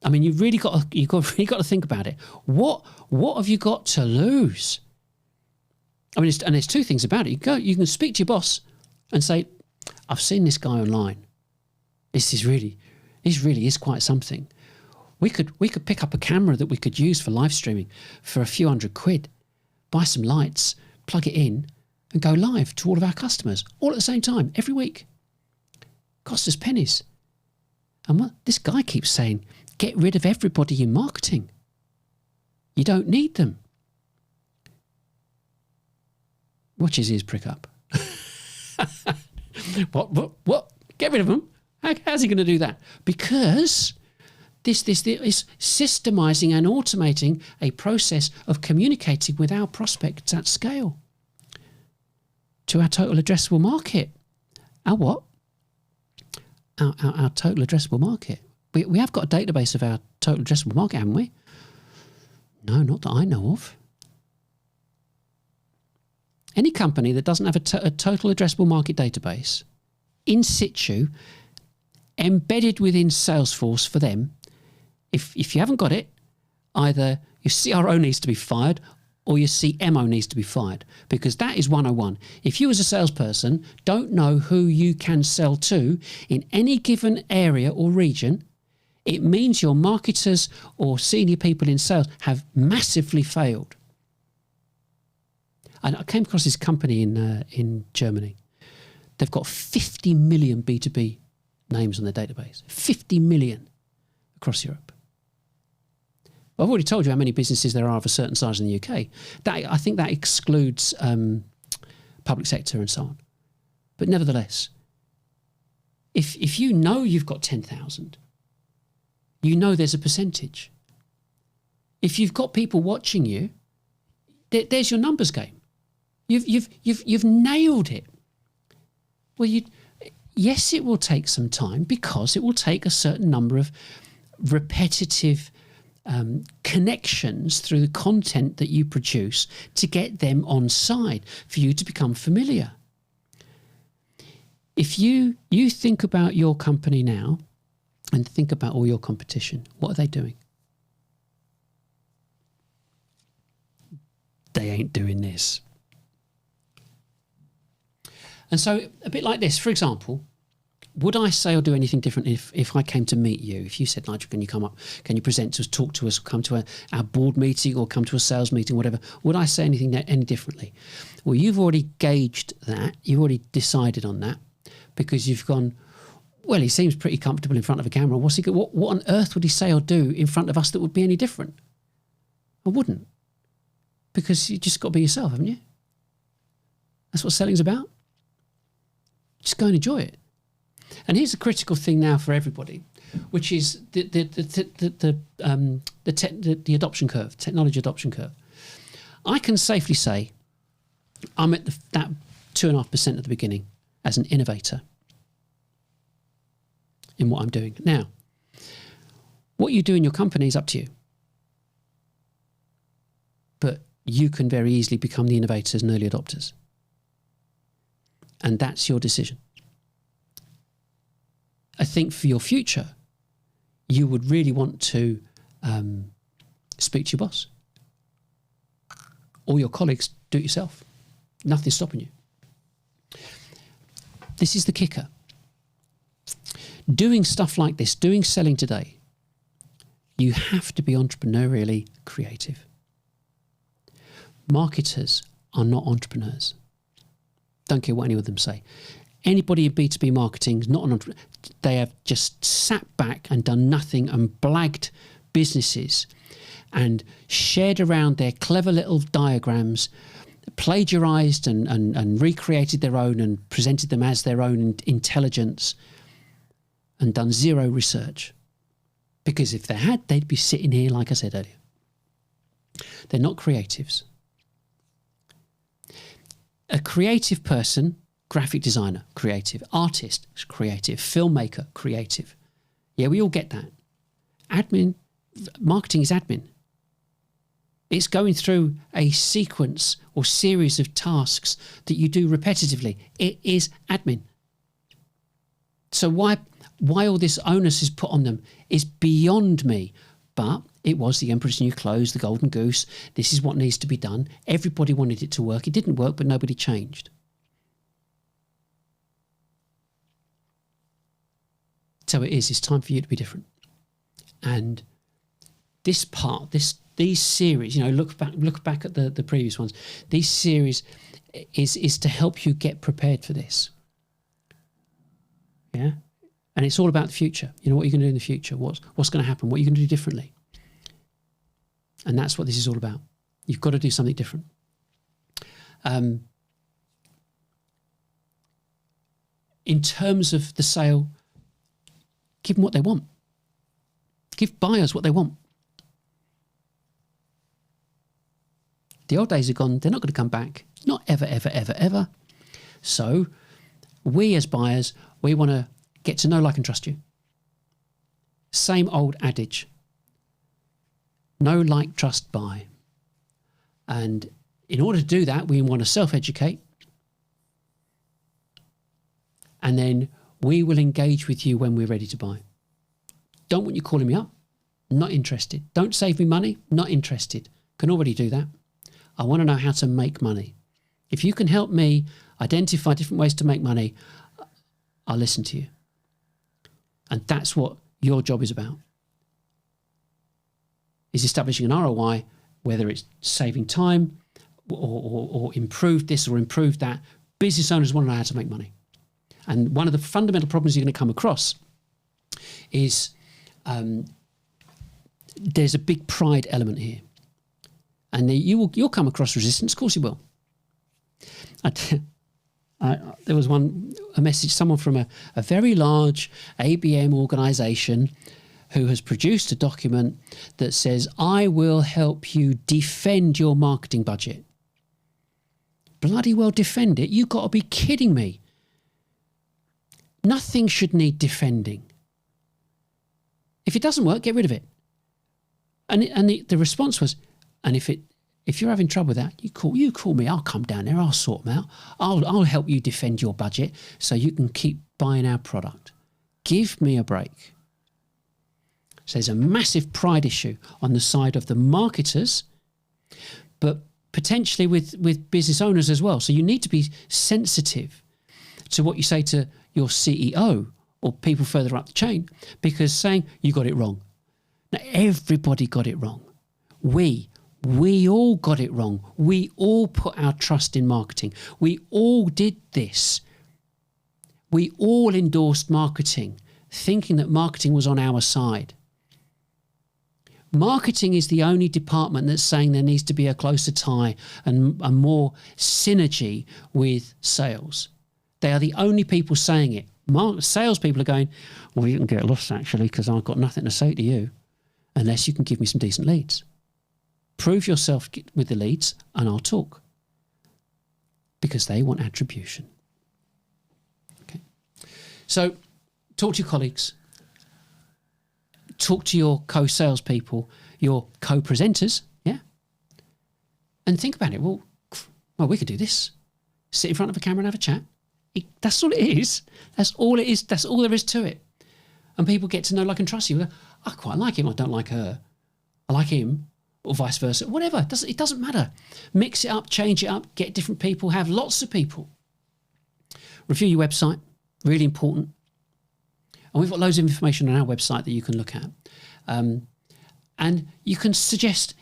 I mean, you've really got to think about it. What have you got to lose? I mean, there's 2 things about it. You can speak to your boss and say, I've seen this guy online. This really is quite something. We could pick up a camera that we could use for live streaming for a few £100, buy some lights, plug it in, and go live to all of our customers all at the same time every week. Cost us pennies. And what this guy keeps saying, get rid of everybody in marketing. You don't need them. Watch his ears prick up. What? Get rid of them? How's he going to do that? Because this is systemizing and automating a process of communicating with our prospects at scale to our total addressable market. Our what? Our total addressable market. We have got a database of our total addressable market, haven't we? No, not that I know of. Any company that doesn't have a total addressable market database in situ, embedded within Salesforce for them, if you haven't got it, either your CRO needs to be fired or your CMO needs to be fired, because that is 101. If you as a salesperson don't know who you can sell to in any given area or region, it means your marketers or senior people in sales have massively failed. And I came across this company in Germany. They've got 50 million B2B names on their database. 50 million across Europe. I've already told you how many businesses there are of a certain size in the UK. I think that excludes public sector and so on. But nevertheless, if you know you've got 10,000, you know there's a percentage. If you've got people watching you, there's your numbers game. You've nailed it. Well, yes, it will take some time, because it will take a certain number of repetitive connections through the content that you produce to get them on side, for you to become familiar. If you think about your company now and think about all your competition, what are they doing? They ain't doing this. And so a bit like this, for example, would I say or do anything different if I came to meet you? If you said, Nigel, can you come up? Can you present to us, talk to us, come to our board meeting or come to a sales meeting, whatever? Would I say anything any differently? Well, you've already gauged that. You've already decided on that, because you've gone, well, he seems pretty comfortable in front of a camera. What on earth would he say or do in front of us that would be any different? I wouldn't. Because you just got to be yourself, haven't you? That's what selling's about. Just go and enjoy it. And here's a critical thing now for everybody, which is the adoption curve, technology adoption curve. I can safely say I'm at that 2.5% at the beginning as an innovator in what I'm doing. Now, what you do in your company is up to you. But you can very easily become the innovators and early adopters. And that's your decision. I think for your future, you would really want to speak to your boss. Or your colleagues, do it yourself. Nothing's stopping you. This is the kicker. Doing stuff like this, doing selling today, you have to be entrepreneurially creative. Marketers are not entrepreneurs. Don't care what any of them say. Anybody in B2B marketing is not an entrepreneur. They have just sat back and done nothing and blagged businesses and shared around their clever little diagrams, plagiarized and recreated their own and presented them as their own intelligence and done zero research. Because if they had, they'd be sitting here, like I said earlier. They're not creatives. A creative person, graphic designer, creative, artist, creative, filmmaker, creative. Yeah, we all get that. Admin, marketing is admin. It's going through a sequence or series of tasks that you do repetitively. It is admin. So why all this onus is put on them is beyond me. But it was the Emperor's New Clothes, the Golden Goose. This is what needs to be done. Everybody wanted it to work. It didn't work, but nobody changed. So it's time for you to be different. And this part, these series, look back at the previous ones. These series is to help you get prepared for this. Yeah? And it's all about the future. What you're going to do in the future. What's going to happen? What are you going to do differently? And that's what this is all about. You've got to do something different. In terms of the sale, give them what they want. Give buyers what they want. The old days are gone. They're not going to come back. Not ever, ever, ever, ever. So we as buyers, we want to get to know, like, and trust you. Same old adage. Know, like, trust, buy. And in order to do that, we want to self-educate. And then we will engage with you when we're ready to buy. Don't want you calling me up. Not interested. Don't save me money. Not interested. Can already do that. I want to know how to make money. If you can help me identify different ways to make money, I'll listen to you. And that's what your job is about. Is establishing an ROI, whether it's saving time or improve this or improve that. Business owners want to know how to make money. And one of the fundamental problems you're going to come across is there's a big pride element here. And you'll come across resistance. Of course you will. There was a message, someone from a very large ABM organisation who has produced a document that says, I will help you defend your marketing budget. Bloody well defend it. You've got to be kidding me. Nothing should need defending. If it doesn't work, get rid of it. And the response was, and if you're having trouble with that, you call me. I'll come down there. I'll sort them out. I'll help you defend your budget so you can keep buying our product. Give me a break. So there's a massive pride issue on the side of the marketers, but potentially with business owners as well. So you need to be sensitive to what you say to your CEO or people further up the chain, because saying you got it wrong. Now, everybody got it wrong. We all got it wrong. We all put our trust in marketing. We all did this. We all endorsed marketing, thinking that marketing was on our side. Marketing is the only department that's saying there needs to be a closer tie and a more synergy with sales. They are the only people saying it. Salespeople are going, well, you can get lost actually because I've got nothing to say to you unless you can give me some decent leads. Prove yourself with the leads and I'll talk. Because they want attribution. Okay. So talk to your colleagues. Talk to your co-salespeople, your co-presenters, yeah? And think about it. Well, we could do this. Sit in front of a camera and have a chat. That's all it is. That's all it is. That's all there is to it. And people get to know, like, and trust you. I quite like him. I don't like her. I like him, or vice versa. Whatever. It doesn't matter. Mix it up, change it up, get different people, have lots of people. Review your website. Really important. And we've got loads of information on our website that you can look at. And you can suggest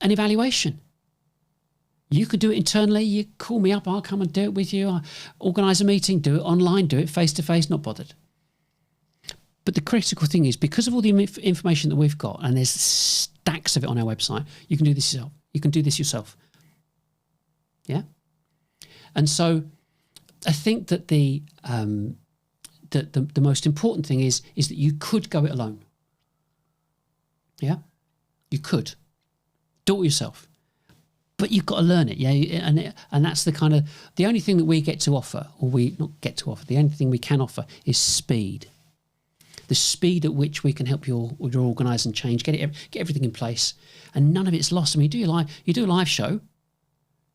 an evaluation. You could do it internally. You call me up. I'll come and do it with you. I'll organise a meeting. Do it online. Do it face-to-face. Not bothered. But the critical thing is, because of all the information that we've got, and there's stacks of it on our website, you can do this yourself. You can do this yourself. Yeah? And so I think that the most important thing is that you could go it alone. Yeah? You could. Do it yourself. But you've got to learn it, yeah, and that's the only thing that we get to offer, the only thing we can offer is speed. The speed at which we can help you organise and change, get everything in place, and none of it's lost. I mean, you do a live show,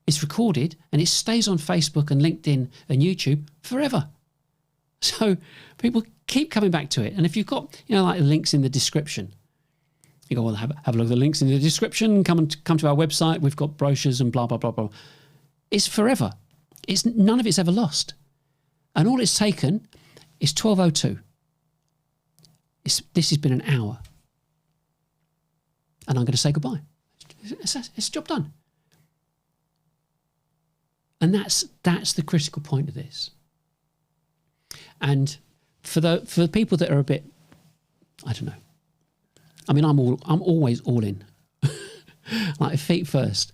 it's recorded, and it stays on Facebook and LinkedIn and YouTube forever. So people keep coming back to it, and if you've got like links in the description. You go, well, have a look at the links in the description. Come to our website. We've got brochures and blah, blah, blah, blah. It's forever. None of it's ever lost. And all it's taken is 12:02. This has been an hour. And I'm going to say goodbye. It's job done. And that's the critical point of this. And for the people that are a bit, I don't know. I mean, I'm always all in, like feet first.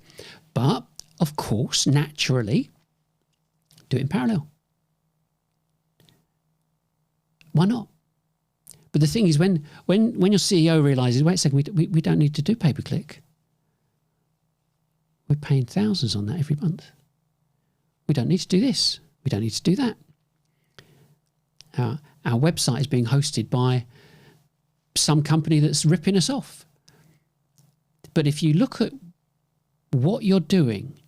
But of course, naturally, do it in parallel. Why not? But the thing is, when your CEO realizes, wait a second, we don't need to do pay-per-click. We're paying thousands on that every month. We don't need to do this. We don't need to do that. Our website is being hosted by some company that's ripping us off. But if you look at what you're doing,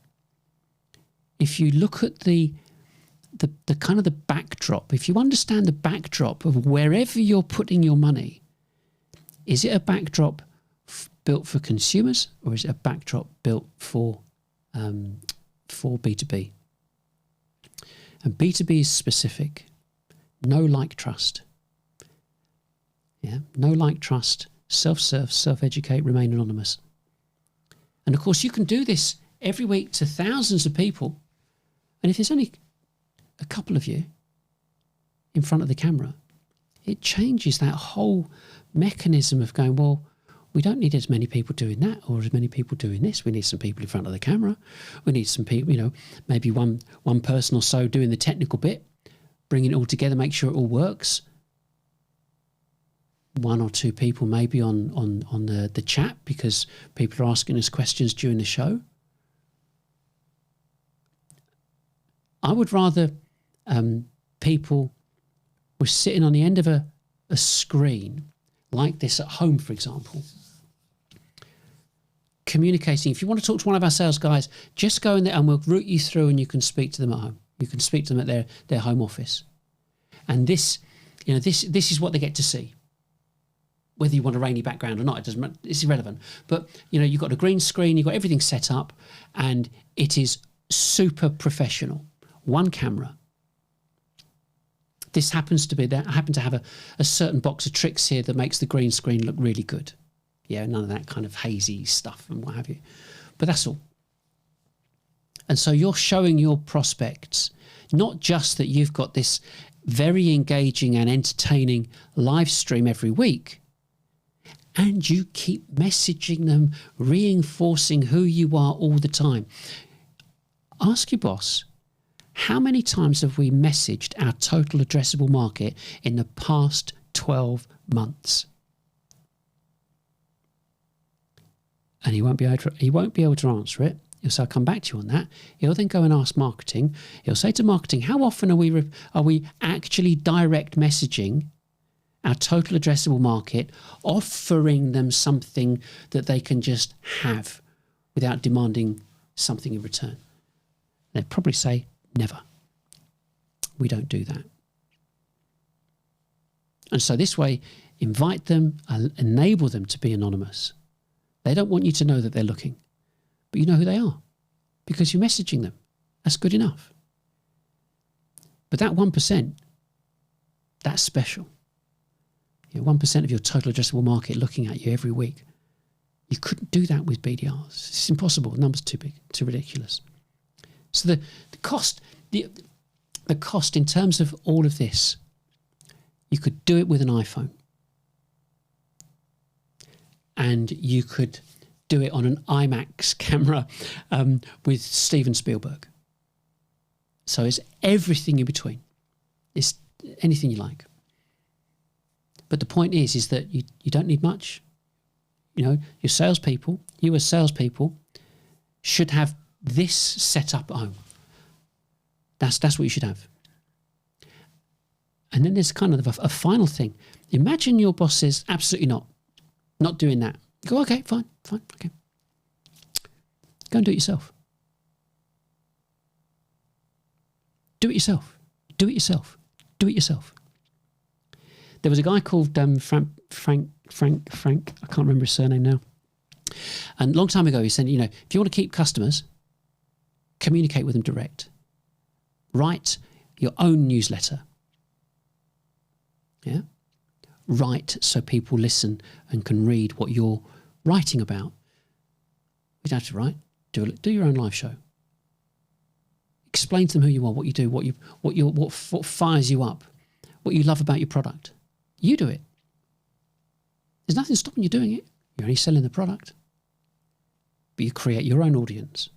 if you look at the kind of the backdrop, if you understand the backdrop of wherever you're putting your money, is it a backdrop built for consumers or is it a backdrop built for B2B? And B2B is specific. Know, like, trust. Yeah, know, like, trust, self-serve, self-educate, remain anonymous. And of course, you can do this every week to thousands of people. And if there's only a couple of you in front of the camera, it changes that whole mechanism of going, well, we don't need as many people doing that or as many people doing this. We need some people in front of the camera. We need some people, maybe one person or so doing the technical bit, bringing it all together, make sure it all works. One or two people maybe on the chat because people are asking us questions during the show. I would rather people were sitting on the end of a screen like this at home, for example, communicating. If you want to talk to one of our sales guys, just go in there and we'll route you through and you can speak to them at home. You can speak to them at their home office. And this is what they get to see. Whether you want a rainy background or not, it doesn't matter. It's irrelevant. But you've got a green screen, you've got everything set up, and it is super professional. One camera. This happens to be there. I happen to have a certain box of tricks here that makes the green screen look really good. Yeah, none of that kind of hazy stuff and what have you. But that's all. And so you're showing your prospects not just that you've got this very engaging and entertaining live stream every week, and you keep messaging them, reinforcing who you are all the time. Ask your boss, how many times have we messaged our total addressable market in the past 12 months? And he won't be able to answer it. He'll say, I'll come back to you on that. He'll then go and ask marketing. He'll say to marketing, how often are we actually direct messaging our total addressable market, offering them something that they can just have without demanding something in return? They'd probably say, never. We don't do that. And so this way, invite them, enable them to be anonymous. They don't want you to know that they're looking, but you know who they are because you're messaging them. That's good enough. But that 1%, that's special. 1% of your total addressable market looking at you every week. You couldn't do that with BDRs. It's impossible. The number's too big, too ridiculous. So the cost in terms of all of this, you could do it with an iPhone. And you could do it on an IMAX camera with Steven Spielberg. So it's everything in between. It's anything you like. But the point is that you don't need much. Your salespeople, you as salespeople, should have this set up at home. That's what you should have. And then there's kind of a final thing. Imagine your boss says, absolutely not doing that. You go, okay, fine, okay. Go and do it yourself. Do it yourself. Do it yourself. Do it yourself. There was a guy called Frank, I can't remember his surname now. And a long time ago he said, if you want to keep customers, communicate with them direct. Write your own newsletter. Yeah? Write so people listen and can read what you're writing about. You don't have to write. Do your own live show. Explain to them who you are, what you do, what fires you up, what you love about your product. You do it. There's nothing stopping you doing it. You're only selling the product. But you create your own audience.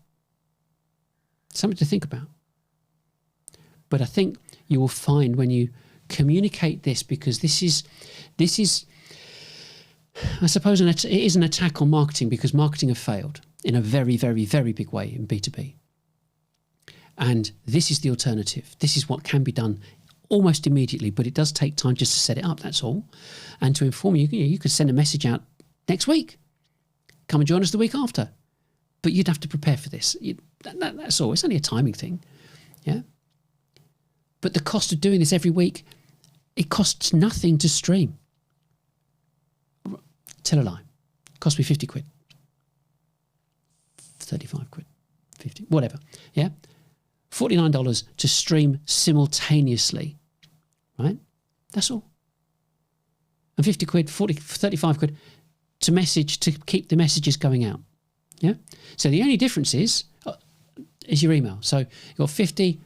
Something to think about. But I think you will find when you communicate this, because this is I suppose it is an attack on marketing, because marketing have failed in a very, very, very big way in B2B. And this is the alternative. This is what can be done almost immediately, but it does take time just to set it up, that's all. And to inform you, you could send a message out next week. Come and join us the week after. But you'd have to prepare for this. That's all. It's only a timing thing. Yeah. But the cost of doing this every week, it costs nothing to stream. Tell a lie. It cost me 50 quid. 35 quid. 50, whatever. Yeah. $49 to stream simultaneously. Right? That's all. And 50 quid, 35 quid to message, to keep the messages going out. Yeah. So the only difference is your email. So you've got 50,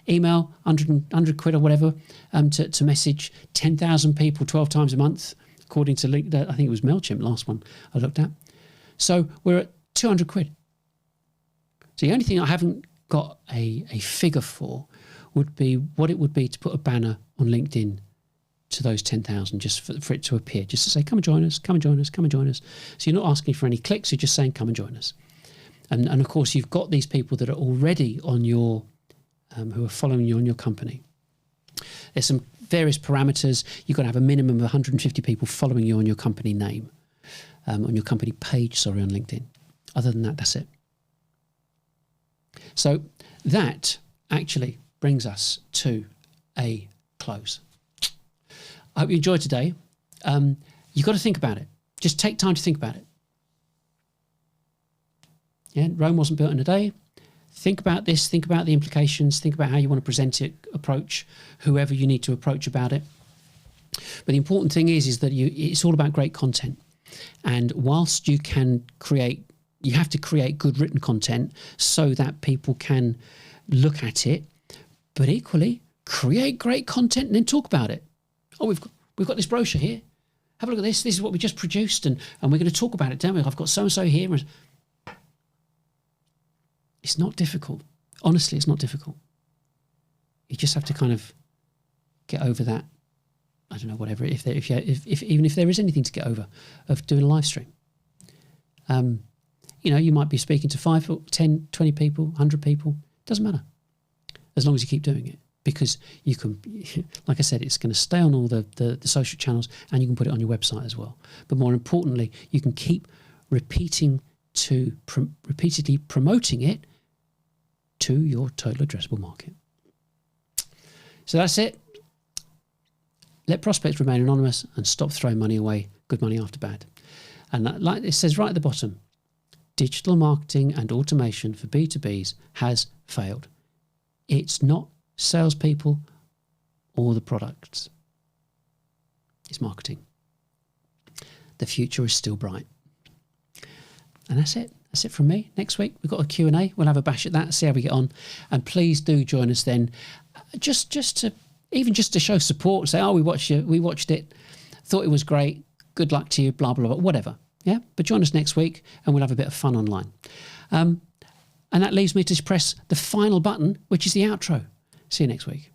email, 100 quid or whatever, to message 10,000 people 12 times a month, according to I think it was MailChimp, last one I looked at. So we're at 200 quid. So the only thing I haven't got a figure for would be what it would be to put a banner on LinkedIn to those 10,000, just for it to appear, just to say, come and join us, come and join us, come and join us. So you're not asking for any clicks, you're just saying, come and join us. And of course, you've got these people that are already on your, who are following you on your company. There's some various parameters. You've got to have a minimum of 150 people following you on your company name, on your company page, on LinkedIn. Other than that, that's it. So that actually brings us to a close. I hope you enjoyed today. You've got to think about it. Just take time to think about it. Yeah, Rome wasn't built in a day. Think about this. Think about the implications. Think about how you want to present it, approach whoever you need to approach about it. But the important thing is that it's all about great content. And whilst you can create, you have to create good written content so that people can look at it. But equally, create great content and then talk about it. Oh, we've got this brochure here. have a look at this. This is what we just produced, and we're going to talk about it, don't we? I've got so-and-so here. It's not difficult. Honestly, it's not difficult. You just have to kind of get over that. I don't know, whatever. If even if there is anything to get over of doing a live stream, you might be speaking to 5, 10, 20 people, 100 people. Doesn't matter, as long as you keep doing it, because you can. Like I said, it's going to stay on all the social channels, and you can put it on your website as well. But more importantly, you can keep repeatedly promoting it to your total addressable market. So that's it. Let prospects remain anonymous and stop throwing money away, good money after bad. And like it says right at the bottom, digital marketing and automation for B2Bs has failed. It's not salespeople or the products. It's marketing. The future is still bright. And that's it. That's it from me. Next week, we've got a Q&A. We'll have a bash at that, see how we get on. And please do join us then, just to show support, say, oh, we watched it, thought it was great, good luck to you, blah, blah, blah, whatever. Yeah, but join us next week and we'll have a bit of fun online. And that leaves me to press the final button, which is the outro. See you next week.